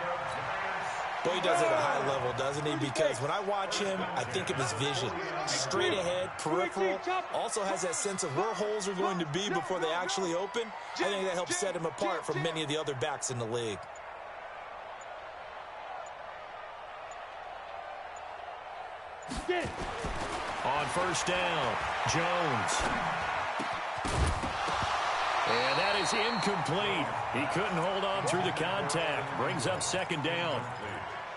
Boy, he does it at a high level, doesn't he? Because when I watch him, I think of his vision. Straight ahead, peripheral. Also has that sense of where holes are going to be before they actually open. I think that helps set him apart from many of the other backs in the league. On first down, Jones. And that is incomplete. He couldn't hold on through the contact. Brings up second down.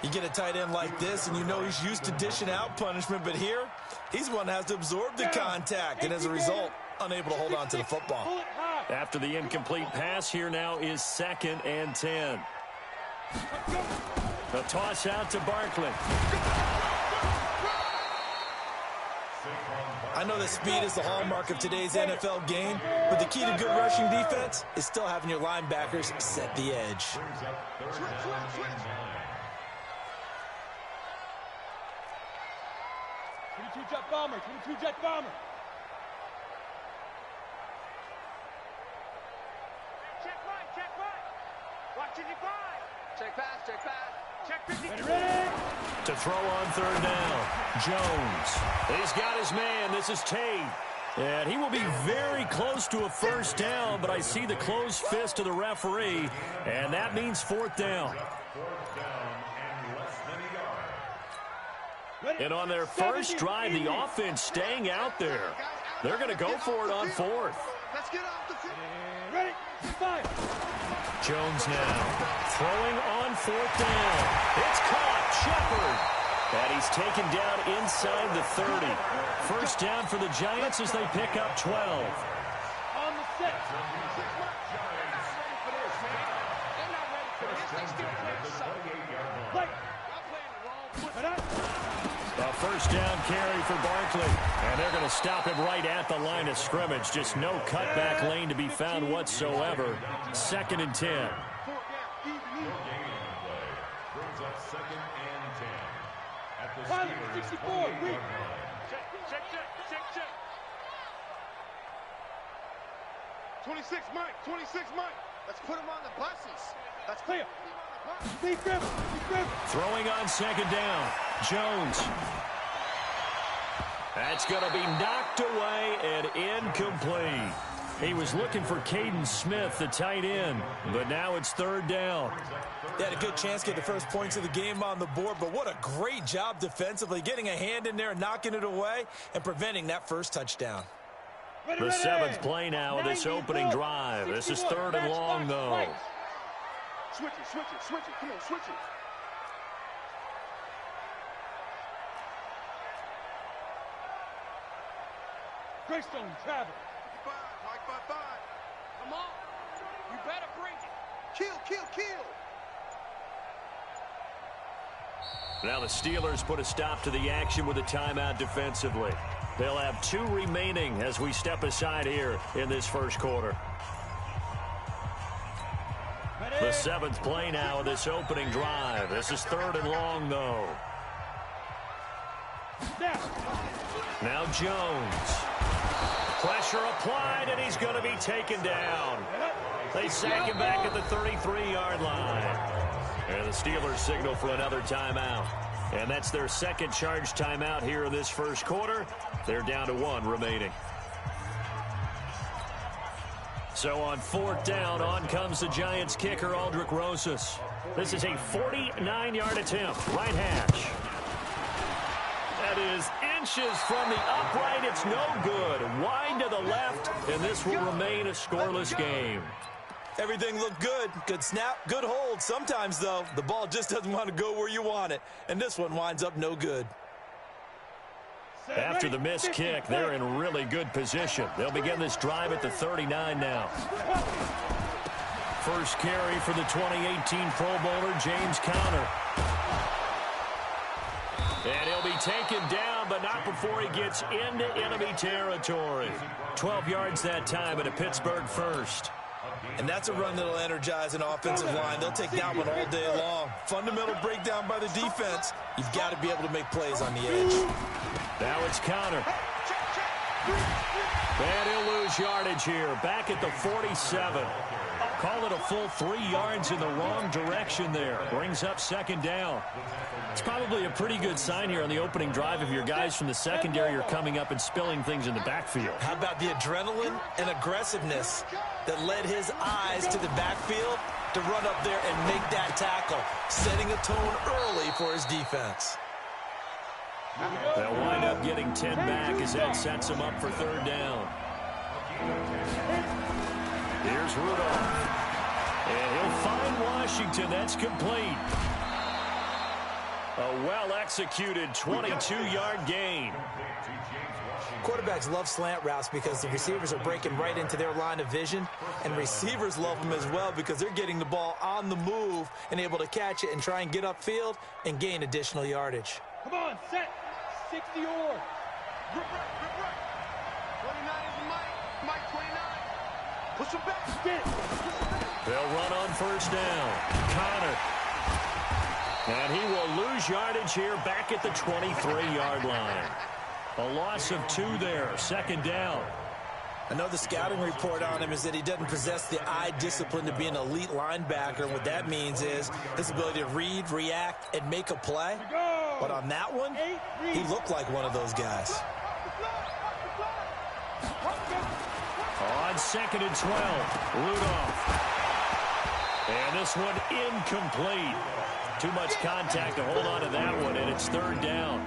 You get a tight end like this, and you know he's used to dishing out punishment, but here, he's one that has to absorb the contact, and as a result, unable to hold on to the football. After the incomplete pass, here now is 2nd and 10. The toss out to Barkley. I know that speed is the hallmark of today's NFL game, but the key to good rushing defense is still having your linebackers set the edge. 22-jet bomber. 22-jet bomber. Check right. Watch it, check pass. Check 50. Ready. To throw on third down, Jones. He's got his man. This is Tate. And he will be very close to a first down, but I see the closed fist of the referee, and that means 4th down. And on their first drive, the offense staying out there. They're going to go for it on 4th. Let's get off the field. Ready. Fire. Jones now throwing on 4th down. It's caught. Shepard. And he's taken down inside the 30. First down for the Giants as they pick up 12. On the set. A first down carry for Barkley. And they're going to stop him right at the line of scrimmage. Just no cutback lane to be found whatsoever. 2nd and 10. Pilot 64, read. Check. 26 Mike. Let's put him on the buses. Let's clear. Throwing on 2nd down. Jones. That's going to be knocked away and incomplete. He was looking for Caden Smith, the tight end, but now it's third down. They had a good chance to get the first points of the game on the board, but what a great job defensively, getting a hand in there and knocking it away and preventing that first touchdown. The seventh play now of this opening drive. This is third and long, though. Switch it, switch it, switch it. Come on, switch it. Greystone, travel. 5. Come on. You better bring it. Kill. Now the Steelers put a stop to the action with a timeout defensively. They'll have 2 remaining as we step aside here in this first quarter. The seventh play now of this opening drive. This is third and long, though. Now Jones. Pressure applied, and he's going to be taken down. They sack him back at the 33-yard line. And the Steelers signal for another timeout. And that's their second charge timeout here in this first quarter. They're down to 1 remaining. So on fourth down, on comes the Giants kicker, Aldrich Rosas. This is a 49-yard attempt, right hash. That is inches from the upright. It's no good. Wide to the left, and this will remain a scoreless game. Everything looked good. Good snap, good hold. Sometimes, though, the ball just doesn't want to go where you want it, and this one winds up no good. After the missed kick, they're in really good position. They'll begin this drive at the 39 now. First carry for the 2018 Pro Bowler, James Conner. And he'll be taken down, but not before he gets into enemy territory. 12 yards that time at a Pittsburgh first. And that's a run that'll energize an offensive line. They'll take that one all day long. Fundamental breakdown by the defense. You've got to be able to make plays on the edge. Now it's Conner. And he'll lose yardage here. Back at the 47. Call it a full 3 yards in the wrong direction there. Brings up second down. It's probably a pretty good sign here on the opening drive if your guys from the secondary are coming up and spilling things in the backfield. How about the adrenaline and aggressiveness that led his eyes to the backfield to run up there and make that tackle, setting a tone early for his defense. They'll wind up getting 10 back as that sets them up for third down. Here's Rudolph. And he'll find Washington. That's complete. A well-executed 22-yard gain. Quarterbacks love slant routes because the receivers are breaking right into their line of vision, and receivers love them as well because they're getting the ball on the move and able to catch it and try and get upfield and gain additional yardage. Come on, set. 60 or. Grip right. 29 is Mike. Mike 29. Push him back. Get it. They'll run on first down. Conner. And he will lose yardage here back at the 23-yard line. A loss of 2 there. Second down. I know the scouting report on him is that he doesn't possess the eye discipline to be an elite linebacker. And what that means is his ability to read, react, and make a play. But on that one, he looked like one of those guys. On second and 12, Rudolph. And this one incomplete. Too much contact to hold on to that one, and it's third down.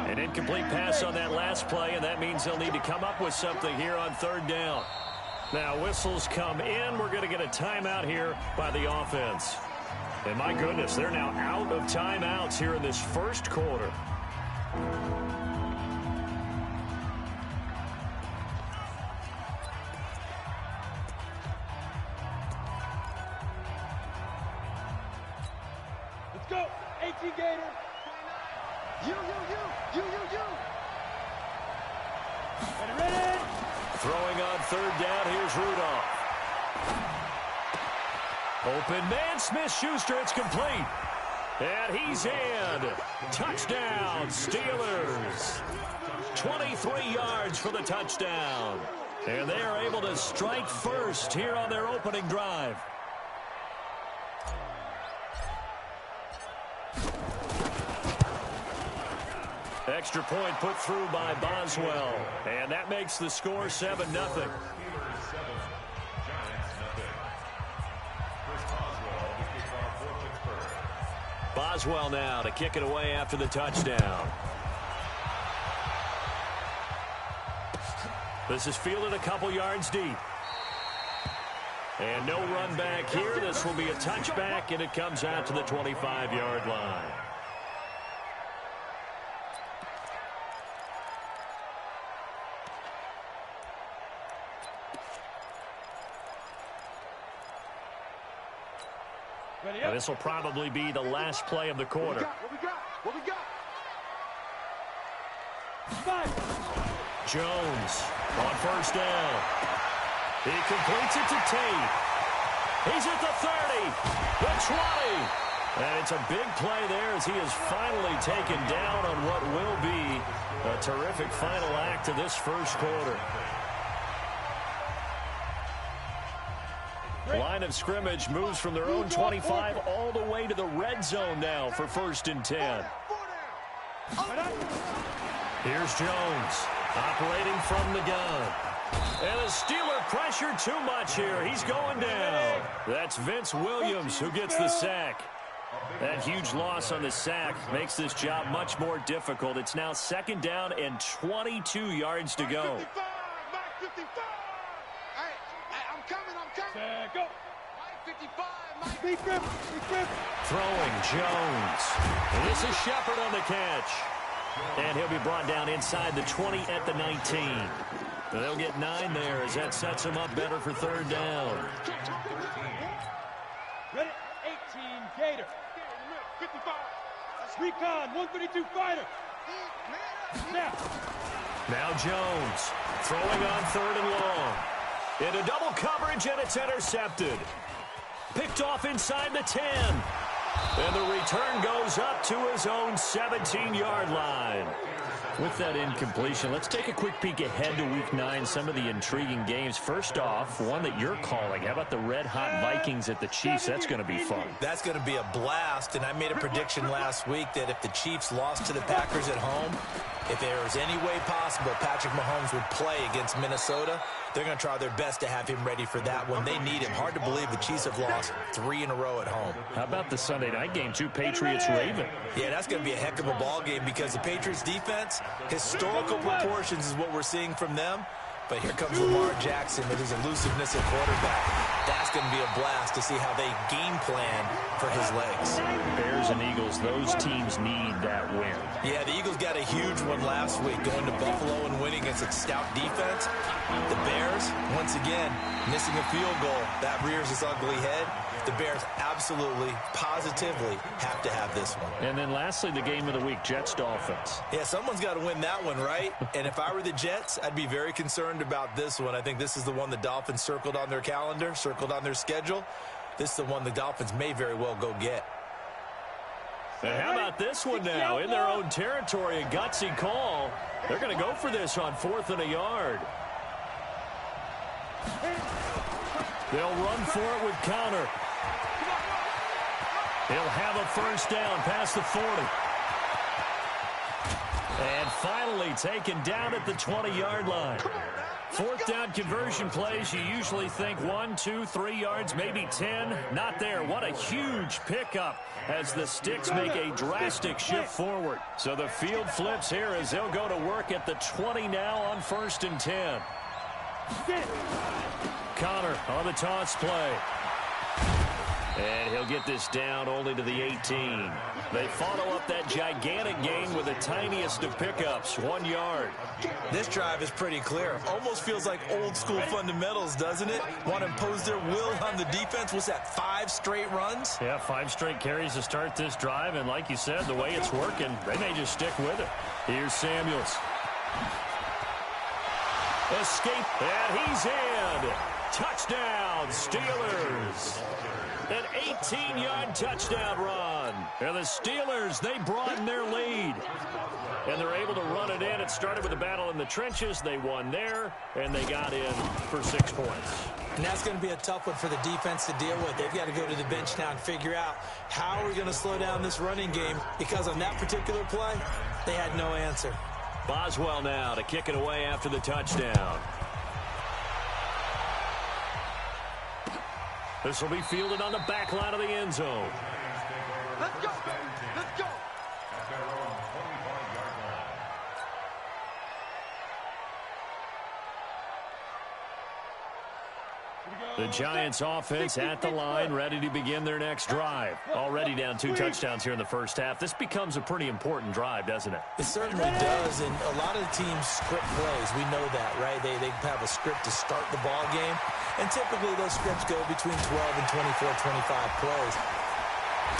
An incomplete pass on that last play, and that means they'll need to come up with something here on third down. Now whistles come in. We're going to get a timeout here by the offense. And my goodness, they're now out of timeouts here in this first quarter. Let's go. 18 Gator. You. Ready. Throwing on third down, here's Rudolph. Open man, Smith-Schuster, it's complete. And he's in. Touchdown, Steelers. 23 yards for the touchdown. And they are able to strike first here on their opening drive. extra point put through by Boswell. And that makes the score 7-0. Boswell now to kick it away after the touchdown. This is fielded a couple yards deep. And no run back here. This will be a touchback, and it comes out to the 25-yard line. And this will probably be the last play of the quarter. What we got? Jones on first down. He completes it to Tate. He's at the 30, the 20. And it's a big play there as he is finally taken down on what will be a terrific final act of this first quarter. Line of scrimmage moves from their own 25 all the way to the red zone now for 1st and 10. Here's Jones operating from the gun. And the Steeler pressure too much here. He's going down. That's Vince Williams who gets the sack. That huge loss on the sack makes this job much more difficult. It's now 2nd down and 22 yards to go. Go. Throwing Jones. And this is Shepard on the catch. And he'll be brought down inside the 20 at the 19. They'll get 9 there as that sets him up better for 3rd down. Ready? 18 Gator. 55. Recon 132 fighter. Now Jones throwing on 3rd and long. Into double coverage, and it's intercepted. Picked off inside the 10. And the return goes up to his own 17-yard line. With that incompletion, let's take a quick peek ahead to Week 9, some of the intriguing games. First off, one that you're calling. How about the red-hot Vikings at the Chiefs? That's going to be fun. That's going to be a blast, and I made a prediction last week that if the Chiefs lost to the Packers at home, if there was any way possible Patrick Mahomes would play against Minnesota, they're going to try their best to have him ready for that one. They need him. Hard to believe the Chiefs have lost 3 in a row at home. How about the Sunday night game, too? Patriots-Ravens. Yeah, that's going to be a heck of a ball game because the Patriots defense, historical proportions is what we're seeing from them. But here comes Lamar Jackson with his elusiveness at quarterback. That's going to be a blast to see how they game plan for his legs. Bears and Eagles, those teams need that win. Yeah, the Eagles got a huge one last week, going to Buffalo and winning against a stout defense. The Bears, once again, missing a field goal. That rears its ugly head. The Bears absolutely, positively have to have this one. And then lastly, the game of the week, Jets-Dolphins. Yeah, someone's got to win that one, right? And if I were the Jets, I'd be very concerned about this one. I think this is the one the Dolphins circled on their calendar, circled on their schedule. This is the one the Dolphins may very well go get. And how about this one now? In their own territory, a gutsy call. They're going to go for this on 4th and a yard. They'll run for it with Connor. He'll have a first down past the 40. And finally taken down at the 20-yard line. 4th down conversion plays, you usually think 1, 2, 3 yards, maybe 10. Not there. What a huge pickup as the Sticks make a drastic shift forward. So the field flips here as they'll go to work at the 20 now on 1st and 10. Connor on the toss play. And he'll get this down only to the 18. They follow up that gigantic gain with the tiniest of pickups, 1 yard. This drive is pretty clear. Almost feels like old school fundamentals, doesn't it? Want to impose their will on the defense. What's that, 5 straight runs? Yeah, 5 straight carries to start this drive. And like you said, the way it's working, they may just stick with it. Here's Samuels. Escape, and he's in. Touchdown, Steelers. An 18-yard touchdown run. And the Steelers, they broaden their lead. And they're able to run it in. It started with a battle in the trenches. They won there, and they got in for 6 points. And that's going to be a tough one for the defense to deal with. They've got to go to the bench now and figure out how are we going to slow down this running game, because on that particular play, They had no answer. Boswell now to kick it away after the touchdown. This will be fielded on the back line of the end zone. Let's go. Let's go. The Giants offense at the line, ready to begin their next drive. Already down 2 touchdowns here in the first half. This becomes a pretty important drive, doesn't it? It certainly does, and a lot of the teams script plays. We know that, right? They have a script to start the ball game, and typically those scripts go between 12 and 24, 25 plays.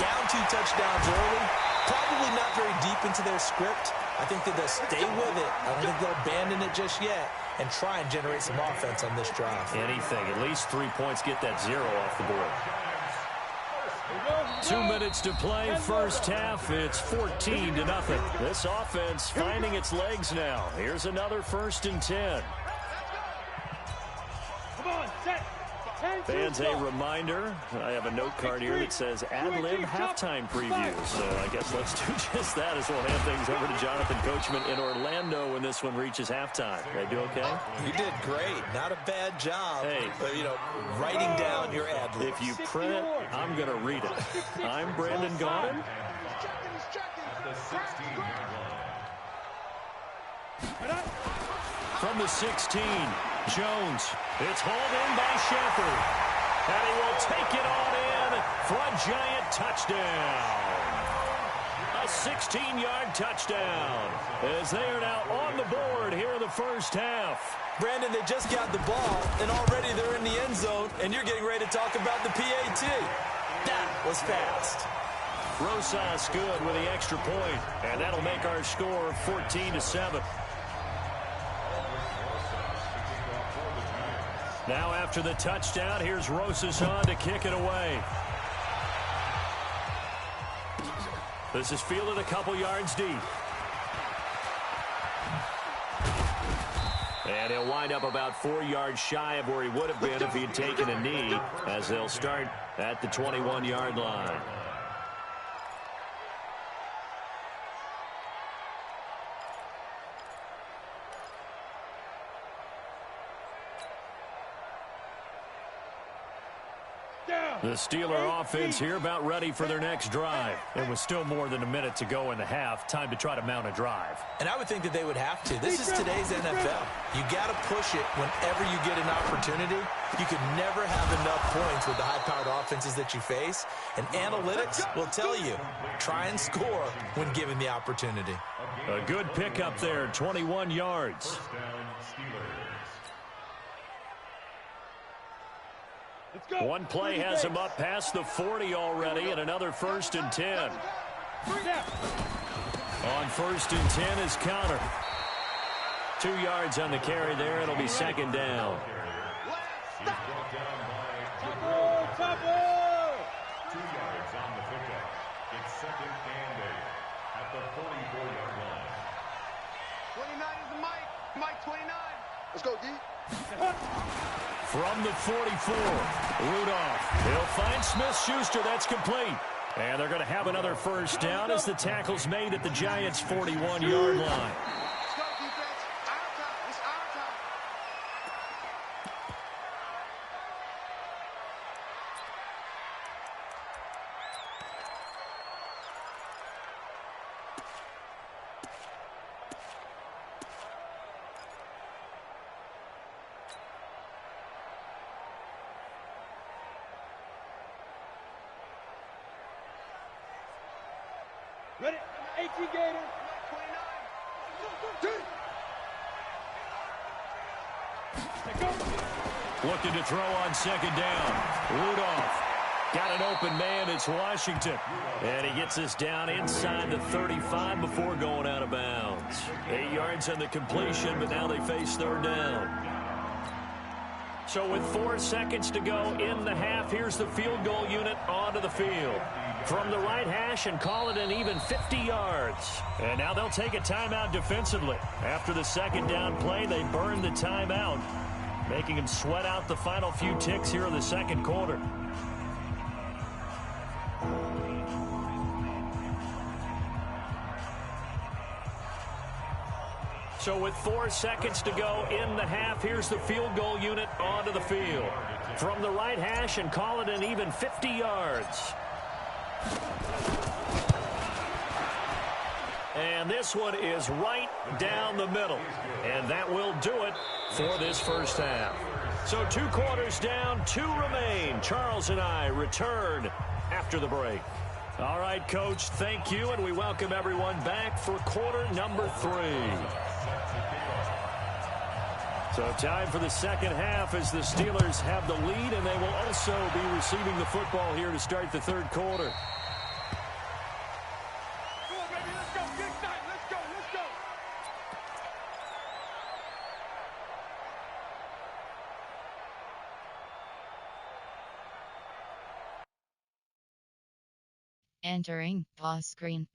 Down 2 touchdowns early, probably not very deep into their script. I think that they'll stay with it. I don't think they'll abandon it just yet and try and generate some offense on this drive. Anything. At least 3 points, get that 0 off the board. 2 minutes to play. First half, it's 14-0. This offense finding its legs now. Here's another 1st and 10. Come on, set. Fans, a reminder, I have a note card here that says ad-lib halftime preview. So I guess let's do just that as we'll hand things over to Jonathan Coachman in Orlando when this one reaches halftime. Did I do okay? You did great. Not a bad job. Hey. Writing down your ad-libs. If you print it, I'm going to read it. I'm Brandon Gaudin. From the 16, Jones. It's hauled in by Shepard. And he will take it on in for a Giant touchdown. A 16-yard touchdown as they are now on the board here in the first half. Brandon, they just got the ball, and already they're in the end zone, and you're getting ready to talk about the PAT. That was fast. Rosas good with the extra point, and that'll make our score 14-7. Now after the touchdown, here's Rosas on to kick it away. This is fielded a couple yards deep. And he'll wind up about 4 yards shy of where he would have been if he had taken a knee, as they'll start at the 21-yard line. The Steeler offense here about ready for their next drive. It was still more than a minute to go in the half. Time to try to mount a drive. And I would think that they would have to. This is today's NFL. You got to push it whenever you get an opportunity. You can never have enough points with the high-powered offenses that you face. And analytics will tell you, try and score when given the opportunity. A good pickup there, 21 yards. One play has him up past the 40 already, and another 1st and 10. On 1st and 10 is Counter. 2 yards on the carry there. It'll be 2nd down. 2 yards on the pickup. It's 2nd and 8 at the 44-yard line. 29 is the Mike 29. Let's go, D. From the 44, Rudolph. He'll find Smith-Schuster. That's complete. And they're going to have another 1st down as the tackle's made at the Giants' 41-yard line. Ready? 18 Gator. 29. Looking to throw on 2nd down. Rudolph got an open man. It's Washington. And he gets this down inside the 35 before going out of bounds. 8 yards on the completion, but now they face 3rd down. So with 4 seconds to go in the half, here's the field goal unit onto the field. From the right hash and call it an even 50 yards. And now they'll take a timeout defensively. After the 2nd down play, they burn the timeout, making them sweat out the final few ticks here in the 2nd quarter. So with 4 seconds to go in the half, here's the field goal unit onto the field. From the right hash, and call it an even 50 yards. And this one is right down the middle. And that will do it for this first half. So 2 quarters down, 2 remain. Charles and I return after the break. All right, Coach, thank you, and we welcome everyone back for quarter number 3. So time for the second half as the Steelers have the lead, and they will also be receiving the football here to start the third quarter. Come on, baby, let's go. Get excited. Let's go. Let's go. Entering pause screen.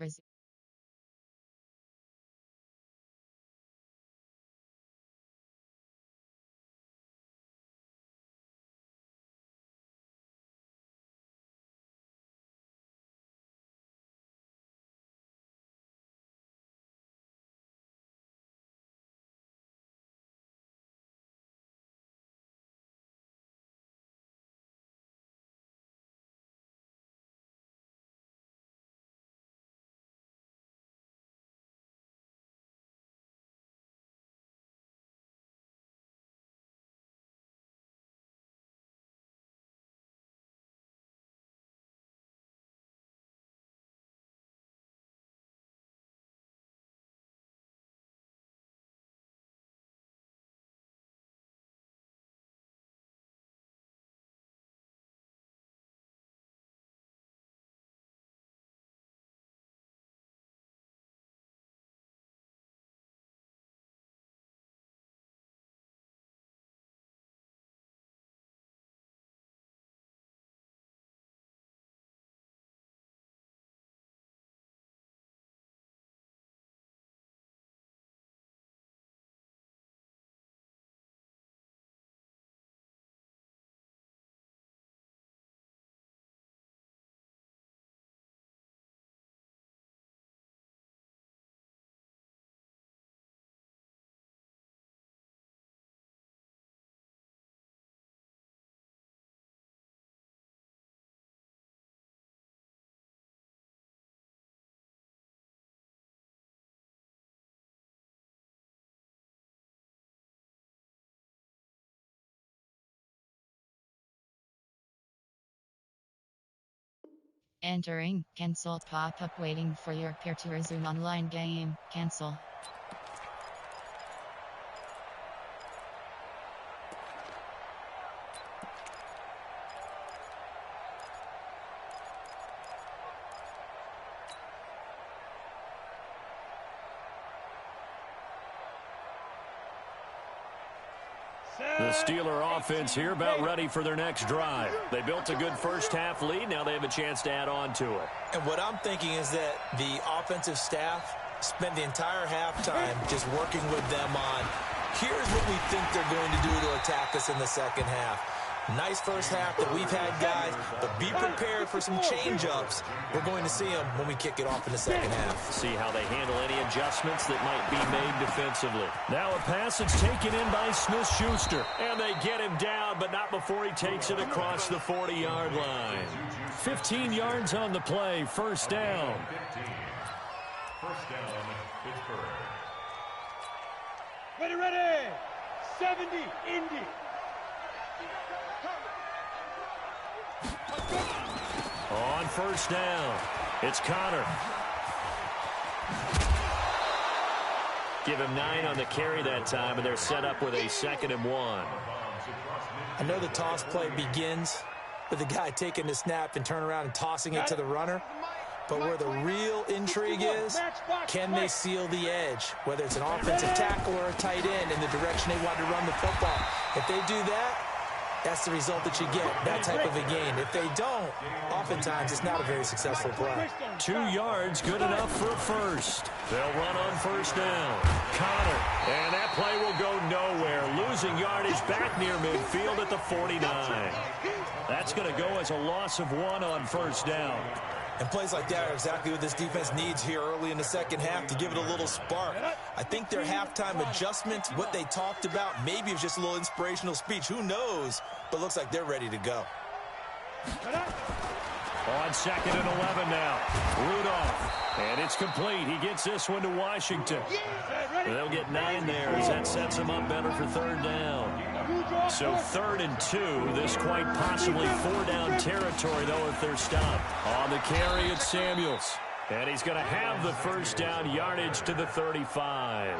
Entering cancel pop-up waiting for your peer to resume online game. Cancel. The Steeler offense here about ready for their next drive. They built a good first half lead. Now they have a chance to add on to it. And what I'm thinking is that the offensive staff spent the entire halftime just working with them on, here's what we think they're going to do to attack us in the second half. Nice first half that we've had, guys, but be prepared for some change-ups. We're going to see them when we kick it off in the second half. See how they handle any adjustments that might be made defensively. Now a pass that's taken in by Smith-Schuster. And they get him down, but not before he takes it across the 40-yard line. 15 yards on the play, first down. First down, Pittsburgh. Ready, ready. 70, Indy. On first down, it's Connor. Give him 9 on the carry that time, and they're set up with a 2nd and 1. I know the toss play begins with the guy taking the snap and turn around and tossing it to the runner. But where the real intrigue is, can they seal the edge, whether it's an offensive tackle or a tight end in the direction they want to run the football. If they do that, that's the result that you get, that type of a gain. If they don't, oftentimes it's not a very successful play. 2 yards, good enough for a first. They'll run on first down. Connor, and that play will go nowhere. Losing yardage back near midfield at the 49. That's going to go as a loss of 1 on first down. And plays like that are exactly what this defense needs here early in the second half to give it a little spark. I think their halftime adjustments, what they talked about, maybe it's just a little inspirational speech. Who knows? But looks like they're ready to go. On 2nd and 11 now. Rudolph. And it's complete. He gets this one to Washington. They'll get 9 there as that sets them up better for 3rd down. So 3rd and 2. This quite possibly 4-down territory, though, if they're stopped. On the carry, it's Samuels. And he's going to have the first down yardage to the 35.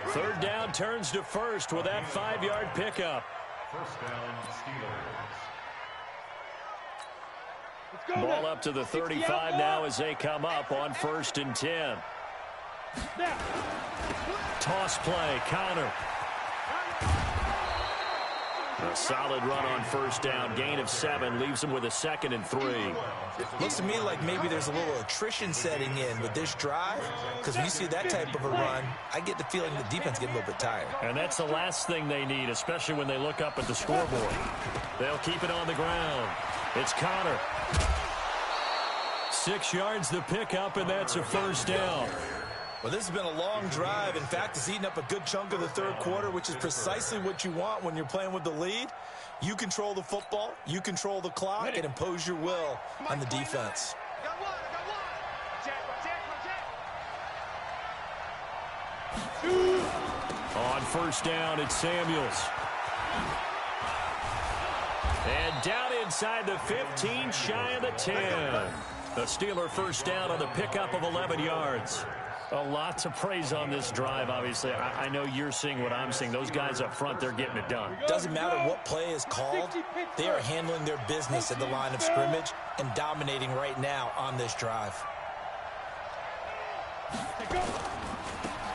3rd down turns to 1st with that 5-yard pickup. First down, Steelers. Ball up to the 35 now as they come up on 1st and 10. Toss play, Connor. A solid run on 1st down. Gain of 7 leaves them with a 2nd and 3. Looks to me like maybe there's a little attrition setting in with this drive, because when you see that type of a run, I get the feeling the defense getting a little bit tired. And that's the last thing they need, especially when they look up at the scoreboard. They'll keep it on the ground. It's Connor. 6 yards the pickup, and that's a 1st down. Well, this has been a long drive. In fact, it's eaten up a good chunk of the 3rd quarter, which is precisely what you want when you're playing with the lead. You control the football, you control the clock, and impose your will on the defense. On 1st down, it's Samuels. And down inside the 15, shy of the 10. The Steeler 1st down on the pickup of 11 yards. A lot to praise on this drive, obviously. I know you're seeing what I'm seeing. Those guys up front, they're getting it done. Doesn't matter what play is called. They are handling their business at the line of scrimmage and dominating right now on this drive.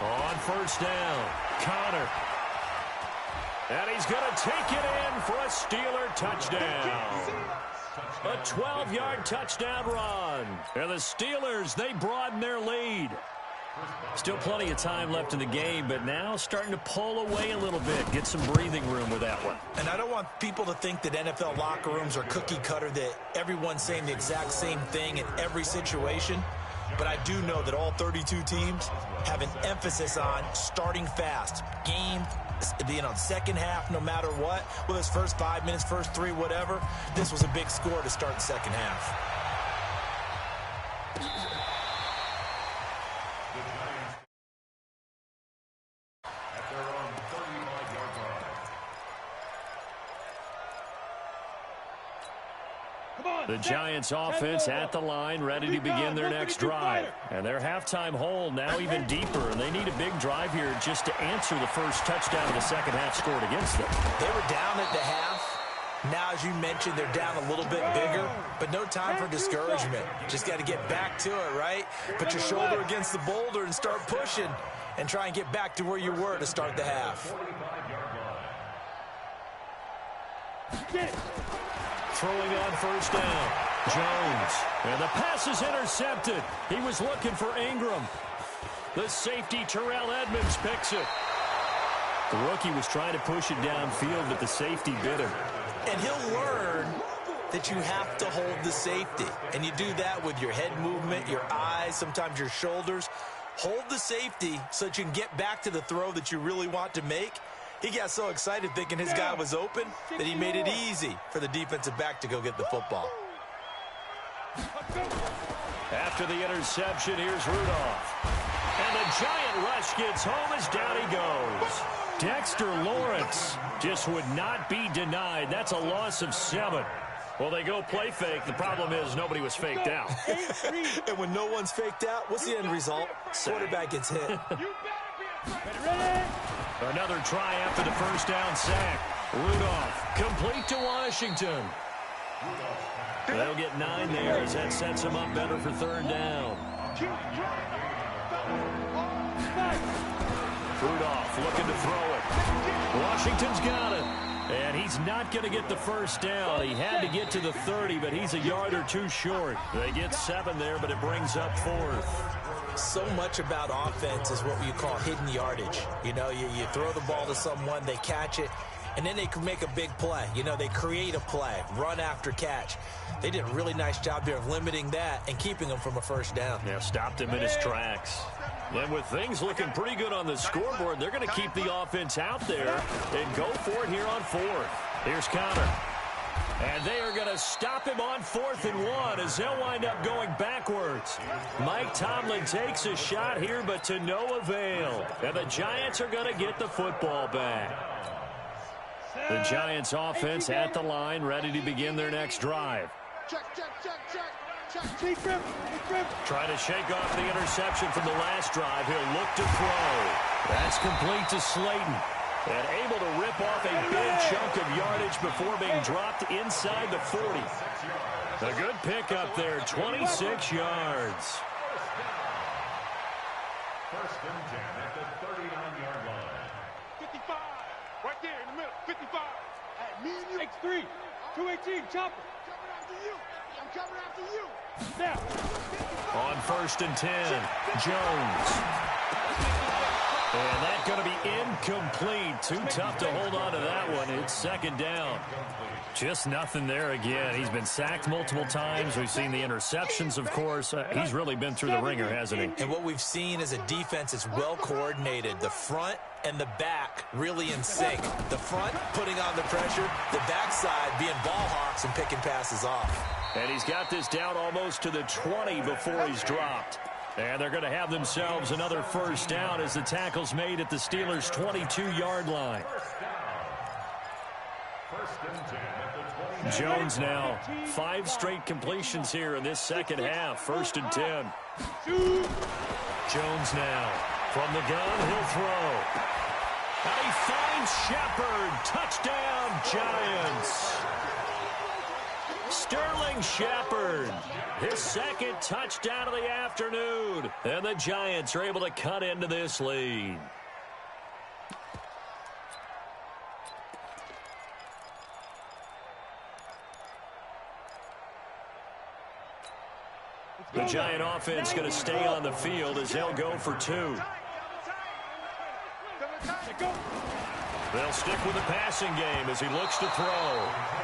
On 1st down, Connor. And he's going to take it in for a Steeler touchdown. A 12-yard touchdown run. And the Steelers, they broaden their lead. Still plenty of time left in the game, but now starting to pull away a little bit, get some breathing room with that one. And I don't want people to think that NFL locker rooms are cookie cutter, that everyone's saying the exact same thing in every situation. But I do know that all 32 teams have an emphasis on starting fast. Game, second half, no matter what. Whether it's first 5 minutes, first 3, whatever. This was a big score to start the second half. The Giants offense at the line, ready to begin their next drive. And their halftime hole now even deeper, and they need a big drive here just to answer the first touchdown of the second half scored against them. They were down at the half. Now, as you mentioned, they're down a little bit bigger, but no time for discouragement. Just got to get back to it, right? Put your shoulder against the boulder and start pushing and try and get back to where you were to start the half. Throwing on 1st down, Jones. And the pass is intercepted. He was looking for Ingram. The safety, Terrell Edmonds, picks it. The rookie was trying to push it downfield, but the safety bit him. And he'll learn that you have to hold the safety. And you do that with your head movement, your eyes, sometimes your shoulders. Hold the safety so that you can get back to the throw that you really want to make. He got so excited thinking his guy was open that he made it easy for the defensive back to go get the football. After the interception, here's Rudolph. And the giant rush gets home as down he goes. Dexter Lawrence just would not be denied. That's a loss of 7. Well, they go play fake. The problem is nobody was faked out. And when no one's faked out, what's the end result? Quarterback gets hit. Another try after the first down sack. Rudolph complete to Washington. They'll get 9 there as that sets them up better for 3rd down. Rudolph looking to throw it. Washington's got it. And he's not going to get the first down. He had to get to the 30, but he's a yard or 2 short. They get 7 there, but it brings up 4th. So much about offense is what you call hidden yardage. You know, you throw the ball to someone, they catch it, and then they can make a big play. You know, they create a play, run after catch. They did a really nice job there of limiting that and keeping him from a first down. Yeah, stopped him in his tracks. And with things looking pretty good on the scoreboard, they're going to keep the offense out there and go for it here on fourth. Here's Connor. And they are going to stop him on 4th and 1 as they'll wind up going backwards. Mike Tomlin takes a shot here, but to no avail. And the Giants are going to get the football back. The Giants offense at the line, ready to begin their next drive. Trying to shake off the interception from the last drive. He'll look to throw. That's complete to Slayton. And able to rip off a big chunk of yardage before being dropped inside the 40. A good pickup there, 26 yards. First and 10 at the 39-yard line. 55, right there in the middle, 55. Hey, me and you. X3, 218, chopper. Coming after you. I'm coming after you. Now. On 1st and 10, Jones. And that's going to be incomplete. Too tough to hold on to that one. It's 2nd down. Just nothing there again. He's been sacked multiple times. We've seen the interceptions, of course. He's really been through the ringer, hasn't he? And what we've seen is a defense that's well coordinated. The front and the back really in sync. The front putting on the pressure, the backside being ball hawks and picking passes off. And he's got this down almost to the 20 before he's dropped. And they're going to have themselves another first down as the tackle's made at the Steelers' 22-yard line. Jones now 5 straight completions here in this second half. 1st and 10. Jones now from the gun. He'll throw. And he finds Shepard. Touchdown, Giants. Sterling Shepard, his 2nd touchdown of the afternoon. And the Giants are able to cut into this lead. The Giant offense going to stay on the field as they'll go for 2. They'll stick with the passing game as he looks to throw.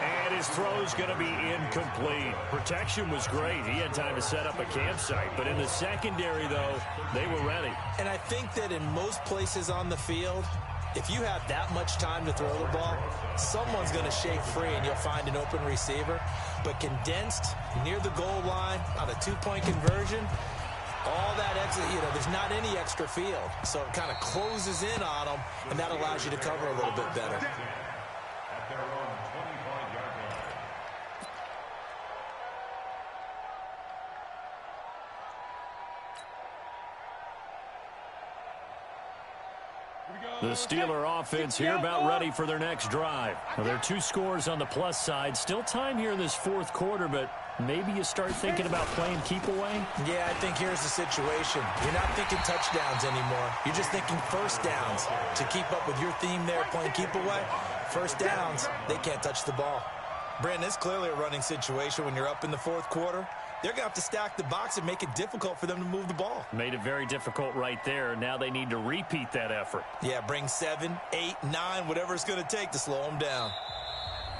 And his throw's going to be incomplete. Protection was great. He had time to set up a campsite. But in the secondary, though, they were ready. And I think that in most places on the field, if you have that much time to throw the ball, someone's going to shake free and you'll find an open receiver. But condensed near the goal line on a 2-point conversion, all that exit, there's not any extra field. So it kind of closes in on them, and that allows you to cover a little bit better. At their own 25-yard line. The Steeler offense here about ready for their next drive. Well, there are 2 scores on the plus side. Still time here in this 4th quarter, but maybe you start thinking about playing keep away? Yeah, I think here's the situation. You're not thinking touchdowns anymore. You're just thinking first downs. To keep up with your theme there, playing keep away, first downs, they can't touch the ball. Brandon, it's clearly a running situation when you're up in the 4th quarter. They're going to have to stack the box and make it difficult for them to move the ball. Made it very difficult right there. Now they need to repeat that effort. Yeah, bring 7, 8, 9, whatever it's going to take to slow them down.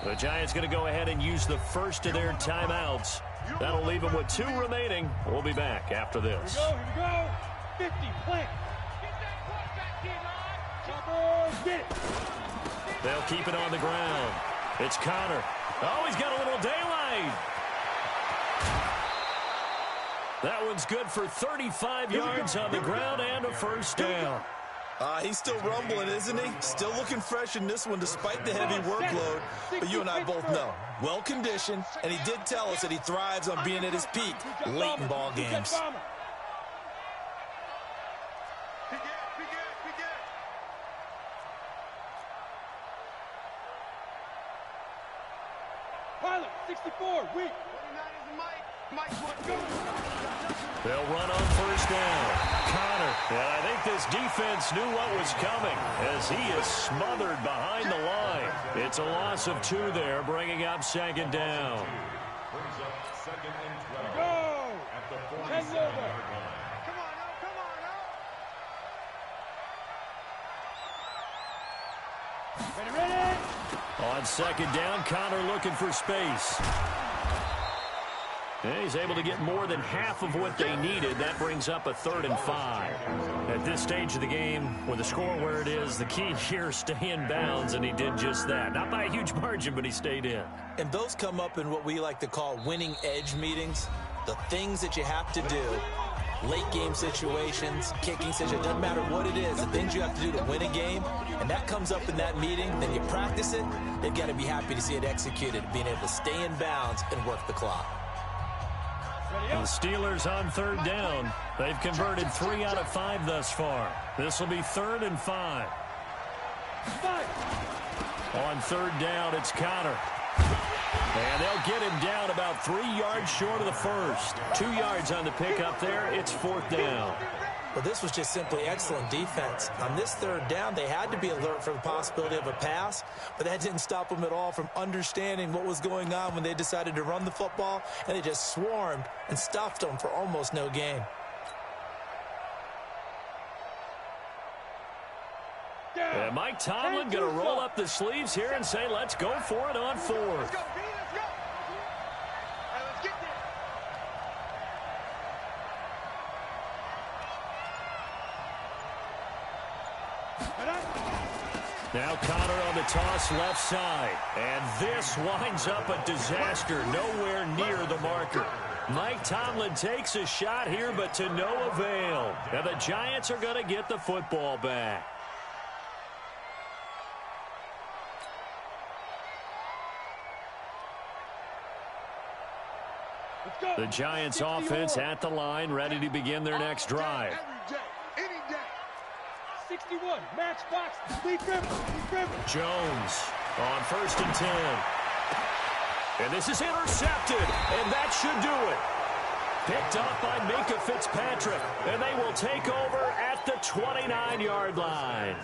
The Giants going to go ahead and use the first of their timeouts. That'll leave them with 2 remaining. We'll be back after this. Here we go. 50, plant. Get that quarterback, get it. They'll keep it on the ground. It's Connor. Oh, he's got a little daylight. That one's good for 35 yards on the ground and a first down. He's still rumbling, isn't he? Still looking fresh in this one despite the heavy workload. But you and I both know, well-conditioned, and he did tell us that he thrives on being at his peak late in ball games. Pilot, 64, weak. 49 is Mike. Mike's what goes. They'll run on first down. Connor. And I think this defense knew what was coming as he is smothered behind the line. It's a loss of 2 there, bringing up 2nd down. Brings up 2nd and 12. Go! At the 10 over. 47-yard line. Come on, now, come on, now. Ready, ready? On second down, Connor looking for space. And he's able to get more than half of what they needed. That brings up a 3rd and 5. At this stage of the game, with the score where it is, the key here, stay in bounds, and he did just that. Not by a huge margin, but he stayed in. And those come up in what we like to call winning edge meetings. The things that you have to do, late game situations, kicking situations, doesn't matter what it is, the things you have to do to win a game, and that comes up in that meeting, then you practice it, they've got to be happy to see it executed, being able to stay in bounds and work the clock. The Steelers on 3rd down. They've converted 3 out of 5 thus far. This will be 3rd and 5. On 3rd down, it's Connor. And they'll get him down about 3 yards short of the first. 2 yards on the pickup there. It's 4th down. Well, this was just simply excellent defense. On this 3rd down, they had to be alert for the possibility of a pass, but that didn't stop them at all from understanding what was going on when they decided to run the football, and they just swarmed and stuffed them for almost no gain. And Mike Tomlin going to roll up the sleeves here and say, let's go for it on 4th. Now Connor on the toss left side. And this winds up a disaster. Nowhere near the marker. Mike Tomlin takes a shot here, but to no avail. And the Giants are going to get the football back. The Giants offense at the line, ready to begin their next drive. 61, match box, Jones on 1st and 10. And this is intercepted, and that should do it. Picked up by Minkah Fitzpatrick, and they will take over at the 29-yard line.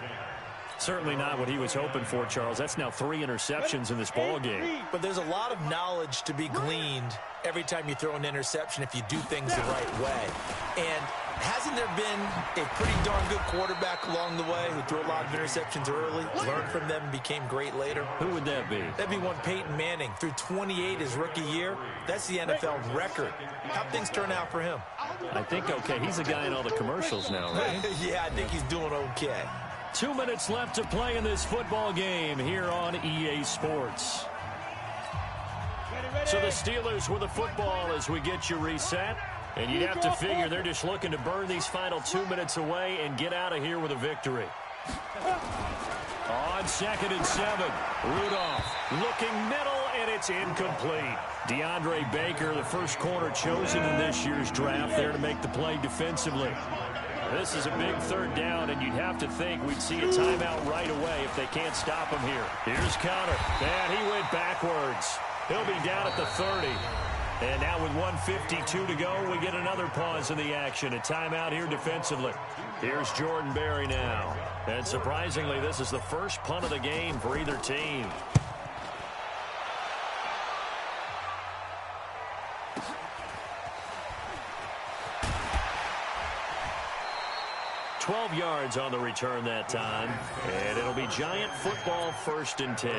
Certainly not what he was hoping for, Charles. That's now 3 interceptions in this ball game. But there's a lot of knowledge to be gleaned every time you throw an interception if you do things the right way. And hasn't there been a pretty darn good quarterback along the way who threw a lot of interceptions early, learned from them, and became great later? Who would that be? That'd be one Peyton Manning. Threw 28 his rookie year. That's the NFL record. How'd things turn out for him? I think okay. He's a guy in all the commercials now, right? Yeah, I think he's doing okay. 2 minutes left to play in this football game here on EA Sports. So the Steelers with the football as we get you reset. And you'd have to figure they're just looking to burn these final 2 minutes away and get out of here with a victory. On 2nd and 7, Rudolph looking middle, and it's incomplete. DeAndre Baker, the first corner chosen in this year's draft, there to make the play defensively. This is a big 3rd down, and you'd have to think we'd see a timeout right away if they can't stop him here. Here's Connor, and he went backwards. He'll be down at the 30. And now with 1:52 to go, we get another pause in the action. A timeout here defensively. Here's Jordan Berry now. And surprisingly, this is the first punt of the game for either team. $12 yards on the return that time. And it'll be Giant football 1st and 10.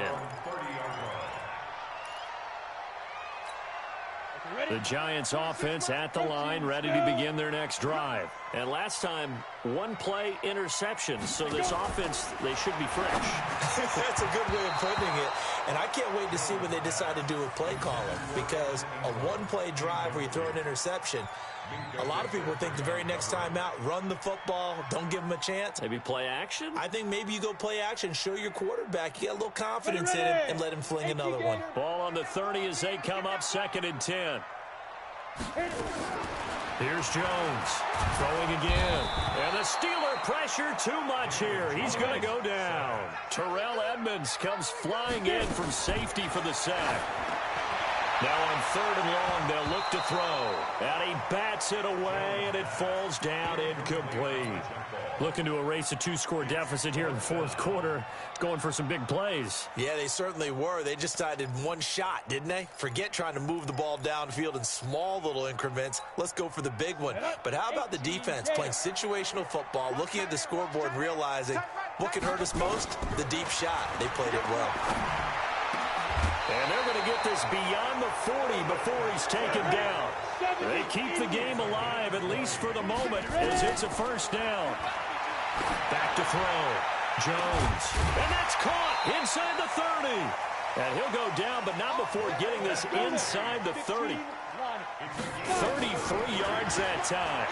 The Giants offense at the line, ready to begin their next drive. And last time, 1-play interception. So this offense, they should be fresh. That's a good way of putting it. And I can't wait to see what they decide to do with play calling. Because a 1-play drive where you throw an interception, a lot of people think the very next time out, run the football, don't give them a chance. Maybe play action? I think maybe you go play action, show your quarterback. You got a little confidence in him and let him fling another one. Ball on the 30 as they come up 2nd and 10. Here's Jones throwing again. And the Steeler pressure too much here. He's going to go down. Terrell Edmonds comes flying in from safety for the sack. Now on 3rd and long, they'll look to throw. And he bats it away, and it falls down incomplete. Looking to erase a 2-score deficit here in the 4th quarter. Going for some big plays. Yeah, they certainly were. They just decided one shot, didn't they? Forget trying to move the ball downfield in small little increments. Let's go for the big one. But how about the defense playing situational football, looking at the scoreboard and realizing what can hurt us most? The deep shot. They played it well. And they're going to get this beyond the 40 before he's taken down. They keep the game alive, at least for the moment, as it's a first down. Back to throw. Jones. And that's caught inside the 30. And he'll go down, but not before getting this inside the 30. 33 yards that time.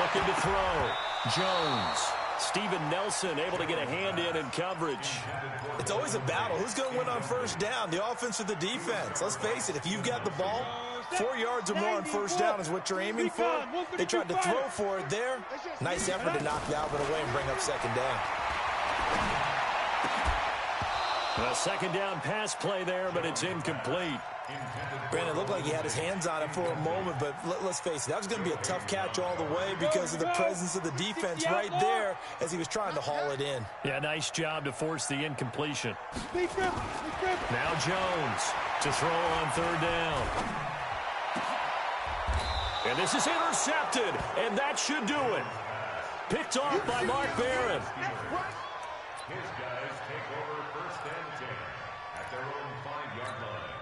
Looking to throw. Jones. Steven Nelson able to get a hand in coverage. It's always a battle. Who's going to win on first down, the offense or the defense? Let's face it, if you've got the ball, 4 yards or more on first down is what you're aiming for. They tried to throw for it there. Nice effort to knock Dalvin away and bring up second down. A second down pass play there, but it's incomplete. Brandon, it looked like he had his hands on it for a moment, but let's face it, that was going to be a tough catch all the way because of the presence of the defense right there as he was trying to haul it in. Yeah, nice job to force the incompletion. Now Jones to throw on third down. And this is intercepted, and that should do it. Picked off by Mark Barron. His guys take over first and 10 at their own 5-yard line.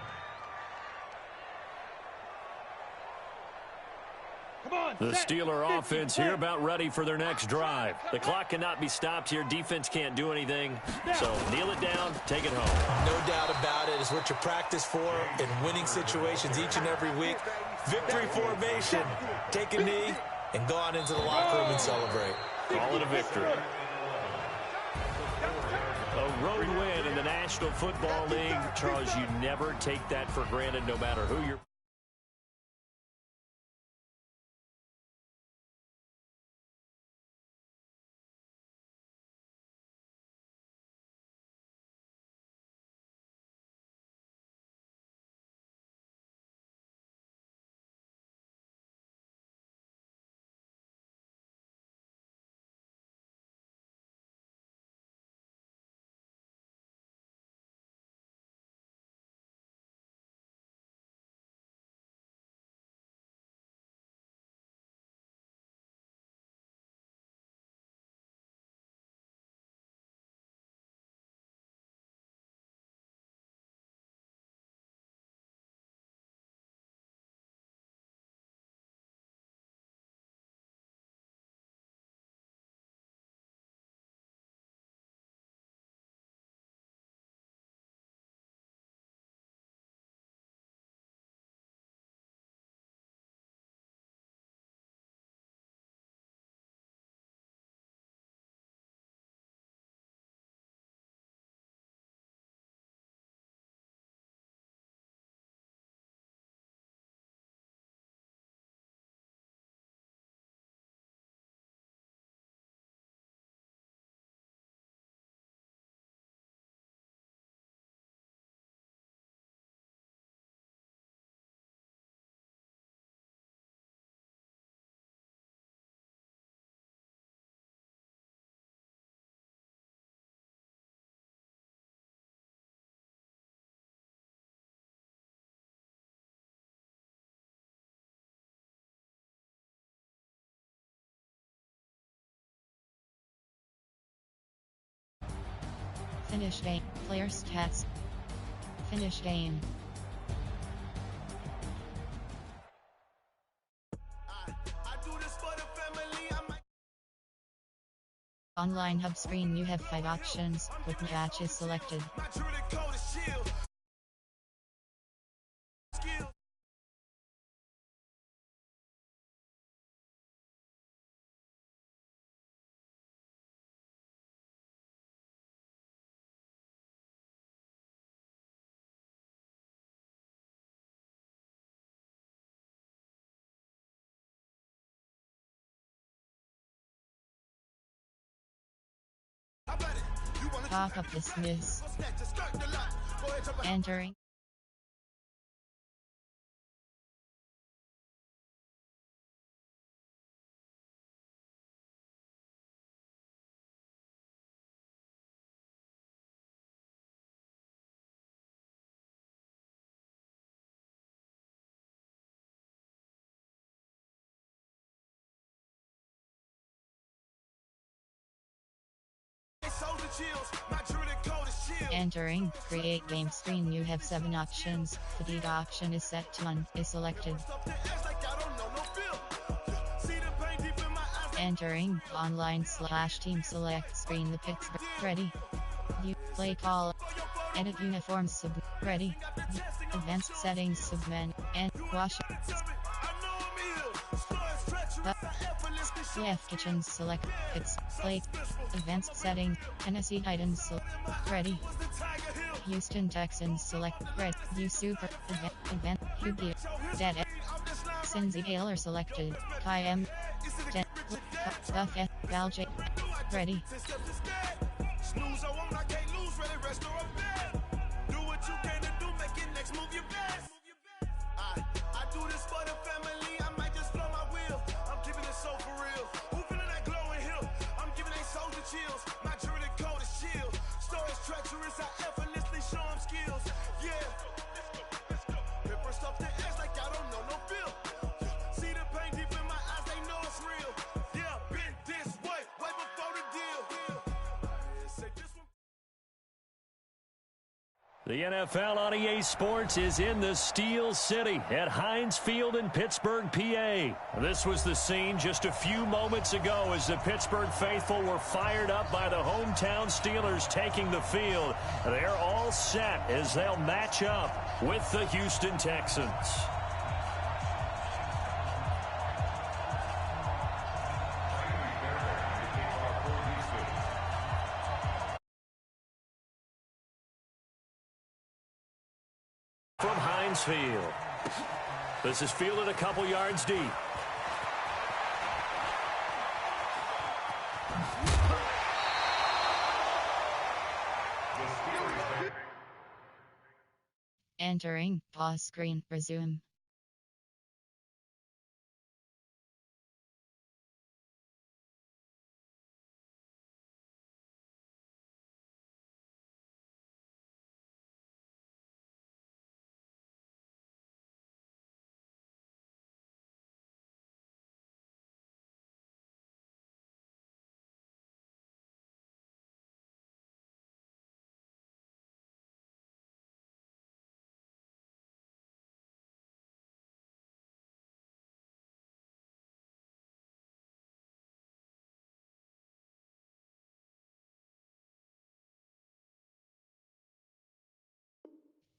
The Steeler offense here about ready for their next drive. The clock cannot be stopped here. Defense can't do anything. So kneel it down, take it home. No doubt about it. It's what you practice for in winning situations each and every week. Victory formation. Take a knee and go on into the locker room and celebrate. Call it a victory. A road win in the National Football League. Charles, you never take that for granted no matter who you're. Finish game. Player stats. Finish game. Online hub screen, you have 5 options, with matches selected. Top of dismiss. Entering. Chills, my druid code is Entering create game screen, you have 7 options. Fatigue option is set to 1, is selected. Entering online/team select screen, the Pittsburgh ready. You play call. Edit uniforms sub ready. Advanced settings submen and wash. Left kitchen select it's plate. Advanced setting Tennessee Titans ready. Houston Texans select red. U super event Hugo dead. Cincy Taylor selected. Kym Buff Valj ready. I do this for the family. I might just blow my wheel. I'm keeping it so for real. Who feeling that glowing hill? I'm giving they soldier chills. My jewelry coat is shield. Stories treacherous. I effortlessly show them skills. Yeah. Let's go. Pepper stuff the edge like I don't know no feel. See the pain deep in my eyes. They know it's real. Yeah, been this way before the deal. The NFL on EA Sports is in the Steel City at Heinz Field in Pittsburgh, PA. This was the scene just a few moments ago as the Pittsburgh faithful were fired up by the hometown Steelers taking the field. They're all set as they'll match up with the Houston Texans. From Heinz Field. This is fielded a couple yards deep. Entering pause screen, resume.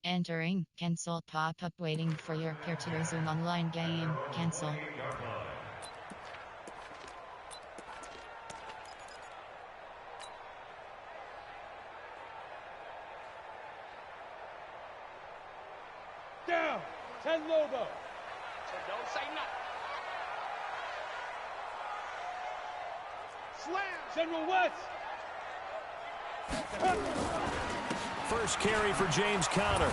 Entering cancel pop-up waiting for your pair to resume online game. Cancel. Down. 10 Lobo. So don't say nothing. Slam. General West. First carry for James Conner.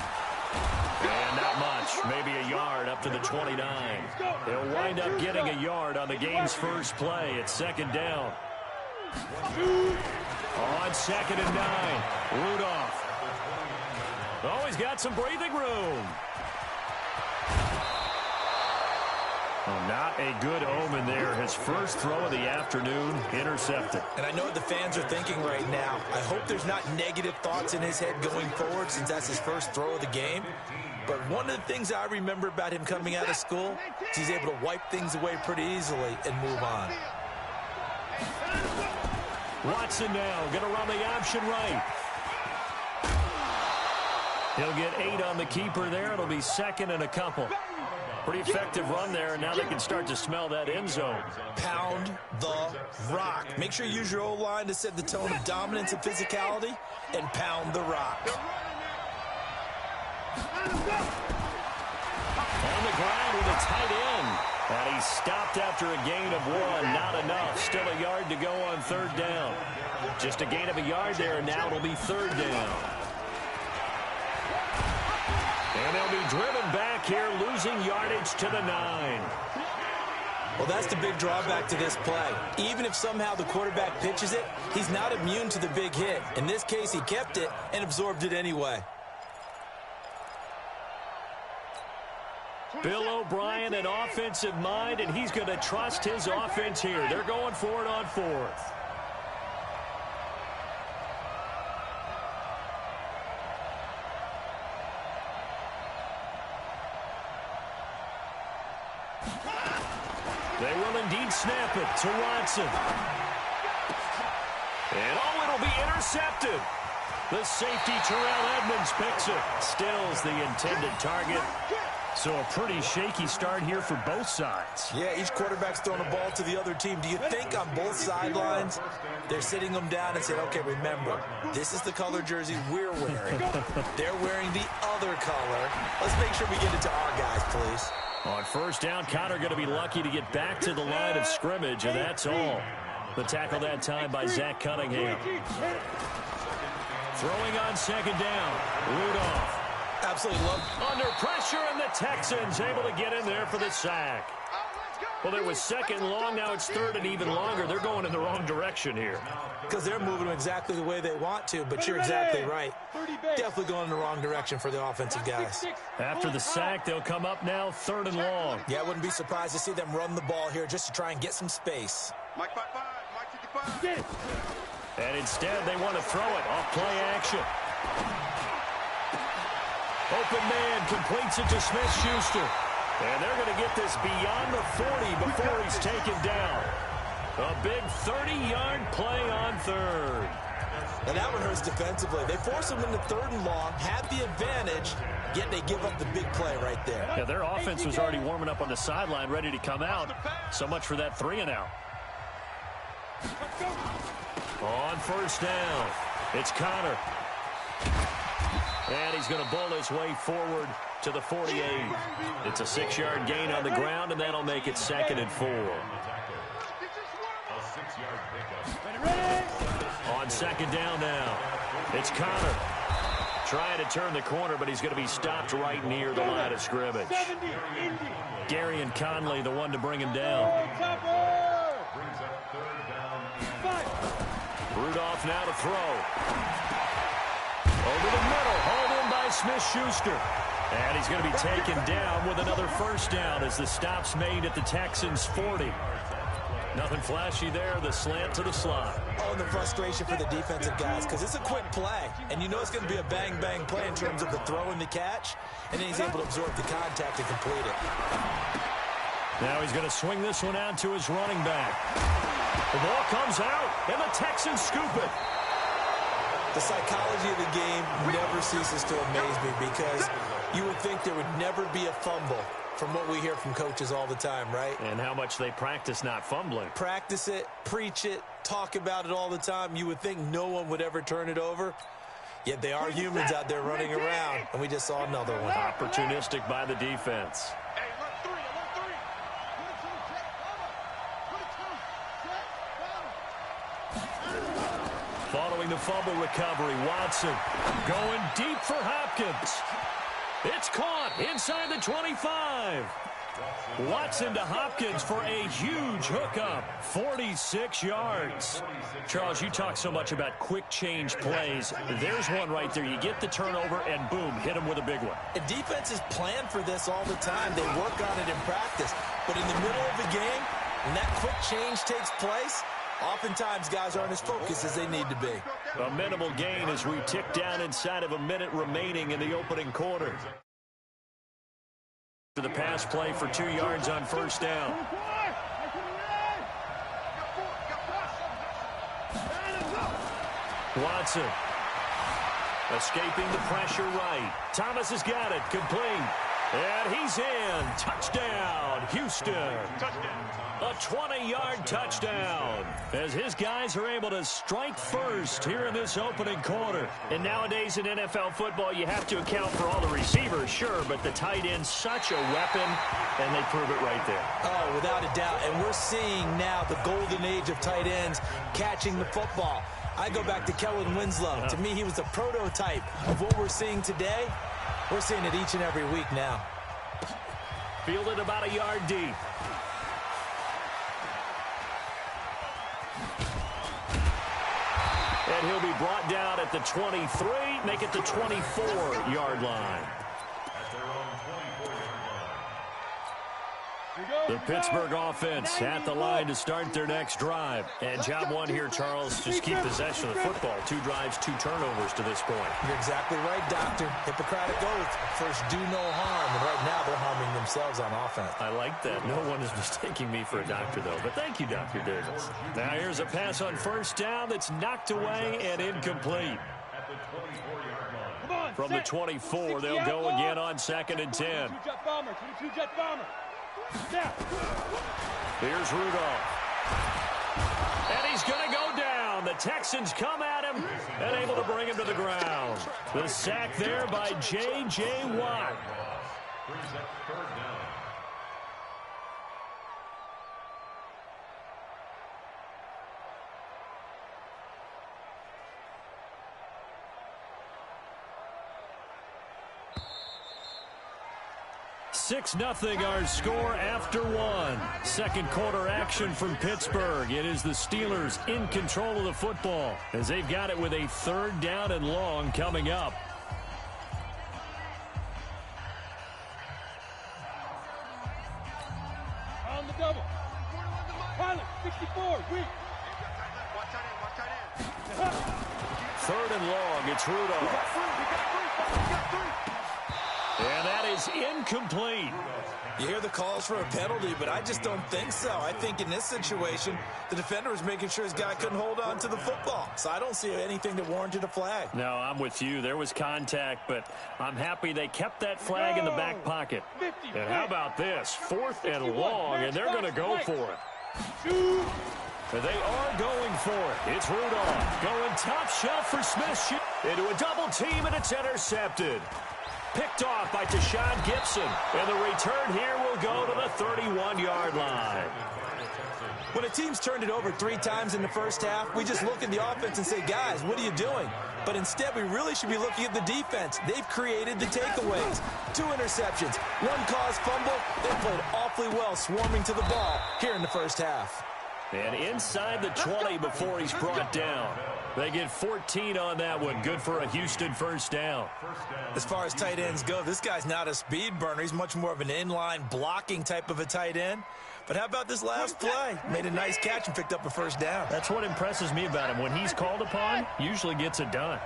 And not much. Maybe a yard up to the 29. He'll wind up getting a yard on the game's first play. It's second down. On 2nd and 9. Rudolph. Oh, he's got some breathing room. Oh, not a good omen there. His first throw of the afternoon intercepted. And I know what the fans are thinking right now. I hope there's not negative thoughts in his head going forward since that's his first throw of the game. But one of the things I remember about him coming out of school is he's able to wipe things away pretty easily and move on. Watson now going to run the option right. He'll get 8 on the keeper there. It'll be 2nd and a couple. Pretty effective run there, and now they can start to smell that end zone. Pound the rock. Make sure you use your O-line to set the tone of dominance and physicality, and pound the rock. On the ground with a tight end. And he stopped after a gain of 1. Not enough. Still a yard to go on 3rd down. Just a gain of a yard there, and now it'll be 3rd down. And they'll be driven back here, losing yardage to the 9. Well, that's the big drawback to this play. Even if somehow the quarterback pitches it, he's not immune to the big hit. In this case, he kept it and absorbed it anyway. Bill O'Brien, an offensive mind, and he's going to trust his offense here. They're going for it on 4th. They will indeed snap it to Watson. And it'll be intercepted. The safety, Terrell Edmonds, picks it. Stills the intended target. So a pretty shaky start here for both sides. Yeah, each quarterback's throwing a ball to the other team. Do you think on both sidelines they're sitting them down and saying, okay, remember, this is the color jersey we're wearing. They're wearing the other color. Let's make sure we get it to our guys, please. On first down, Connor going to be lucky to get back to the line of scrimmage, and that's all. The tackle that time by Zach Cunningham. Throwing on second down, Rudolph. Absolutely love. Under pressure, and the Texans able to get in there for the sack. Well, it was second and long. Now it's third and even longer. They're going in the wrong direction here. Because they're moving exactly the way they want to, but you're exactly right. Definitely going in the wrong direction for the offensive guys. After the sack, they'll come up now third and long. Yeah, I wouldn't be surprised to see them run the ball here just to try and get some space. Mike 5-5, Mike 55. And instead, they want to throw it off play action. Open man completes it to Smith-Schuster. And they're going to get this beyond the 40 before he's taken down. A big 30-yard play on third. And that one hurts defensively. They force them into third and long, have the advantage, yet they give up the big play right there. Yeah, their offense was already warming up on the sideline, ready to come out. So much for that 3-and-out. On first down, it's Connor. And he's going to bull his way forward to the 48. It's a 6-yard gain on the ground, and that'll make it 2nd and 4. On second down now, it's Connor. Trying to turn the corner, but he's going to be stopped right near the line of scrimmage. Gary and Conley, the one to bring him down. Rudolph now to throw. Over the middle, hauled in by Smith-Schuster. And he's going to be taken down with another first down as the stop's made at the Texans' 40. Nothing flashy there, the slant to the slot. Oh, and the frustration for the defensive guys, because it's a quick play. And you know it's going to be a bang-bang play in terms of the throw and the catch. And then he's able to absorb the contact and complete it. Now he's going to swing this one out to his running back. The ball comes out, and the Texans scoop it. The psychology of the game never ceases to amaze me, because you would think there would never be a fumble from what we hear from coaches all the time, right? And how much they practice not fumbling. Practice it, preach it, talk about it all the time. You would think no one would ever turn it over. Yet they are humans out there running around, and we just saw another one. Opportunistic by the defense. Following the fumble recovery, Watson going deep for Hopkins. It's caught inside the 25. Watson to Hopkins for a huge hookup, 46 yards. Charles, you talk so much about quick change plays. There's one right there. You get the turnover, and boom, hit him with a big one. And defenses plan for this all the time. They work on it in practice. But in the middle of the game, when that quick change takes place, oftentimes guys aren't as focused as they need to be. A minimal gain as we tick down inside of a minute remaining in the opening quarter. To the pass play for 2 yards on first down. Watson escaping the pressure right. Thomas has got it, complete. And he's in. Touchdown, Houston. A 20-yard touchdown as his guys are able to strike first here in this opening quarter. And nowadays in NFL football, you have to account for all the receivers, sure, but the tight end's such a weapon, and they prove it right there. Oh, without a doubt. And we're seeing now the golden age of tight ends catching the football. I go back to Kellen Winslow. To me, he was the prototype of what we're seeing today. We're seeing it each and every week now. Fielded about a yard deep. And he'll be brought down at the 23, make it the 24-yard line. At their own 24-yard line. Here we go. The Pittsburgh offense at the line to start their next drive. And job one here, Charles, just keep possession of the football. 2 drives, 2 turnovers to this point. You're exactly right, Doctor. Hippocratic oath. First, do no harm. And right now, they're harming themselves on offense. I like that. No one is mistaking me for a doctor, though. But thank you, Dr. Davis. Now here's a pass on first down that's knocked away and incomplete. From the 24, they'll go again on 2nd and 10. 22-jet bomber, 22-jet bomber. Snap. Here's Rudolph. And he's going to go down. The Texans come at him and able to bring him to the ground. The sack there by J.J. Watt. Brings up 3rd down. Six 0 our score after 1. Second quarter action from Pittsburgh. It is the Steelers in control of the football as they've got it with a 3rd down and long coming up. On the double. Pilot, 64, weak. 3rd and long. It's Rudolph. And that is incomplete. You hear the calls for a penalty, but I just don't think so. I think in this situation, the defender was making sure his guy couldn't hold on to the football. So I don't see anything that warranted a flag. No, I'm with you. There was contact, but I'm happy they kept that flag in the back pocket. And how about this? 4th and long, and they're going to go for it. They are going for it. It's Rudolph going top shelf for Smith. Into a double team, and it's intercepted. Picked off by Deshaun Gibson. And the return here will go to the 31-yard line. When a team's turned it over 3 times in the first half, we just look at the offense and say, guys, what are you doing? But instead, we really should be looking at the defense. They've created the takeaways. 2 interceptions, 1 caused fumble. They played awfully well swarming to the ball here in the first half. And inside the 20 before he's brought down. They get 14 on that one. Good for a Houston first down. As far as tight ends go, this guy's not a speed burner. He's much more of an inline blocking type of a tight end. But how about this last play? Made a nice catch and picked up a first down. That's what impresses me about him. When he's called upon, usually gets it done.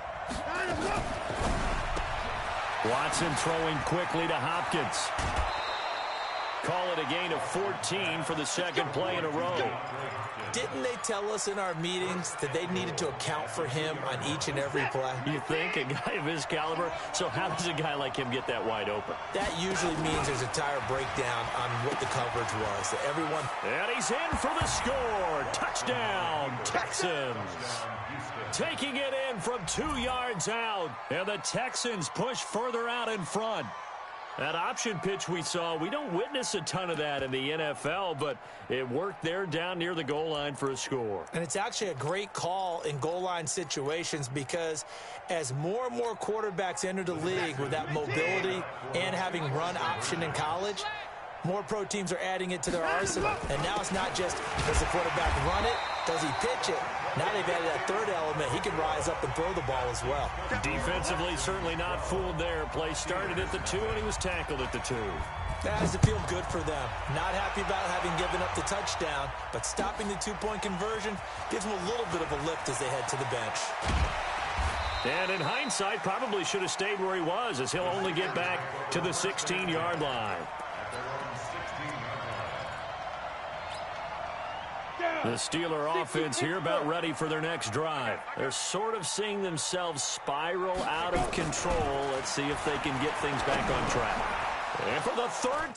Watson throwing quickly to Hopkins. Call it a gain of 14 for the 2nd play in a row. Didn't they tell us in our meetings that they needed to account for him on each and every play? You think? A guy of his caliber? So how does a guy like him get that wide open? That usually means there's a tire breakdown on what the coverage was. So everyone... And he's in for the score. Touchdown, Texans. Taking it in from 2 yards out. And the Texans push further out in front. That option pitch we saw, we don't witness a ton of that in the NFL, but it worked there down near the goal line for a score. And it's actually a great call in goal line situations because as more and more quarterbacks enter the league with that mobility and having run option in college, more pro teams are adding it to their arsenal. And now it's not just, does the quarterback run it? Does he pitch it? Now they've added that 3rd element. He can rise up and throw the ball as well. Defensively, certainly not fooled there. Play started at the 2, and he was tackled at the 2. That has to feel good for them. Not happy about having given up the touchdown, but stopping the 2-point conversion gives them a little bit of a lift as they head to the bench. And in hindsight, probably should have stayed where he was, as he'll only get back to the 16-yard line. The Steeler offense here about ready for their next drive. They're sort of seeing themselves spiral out of control. Let's see if they can get things back on track. And for the 3rd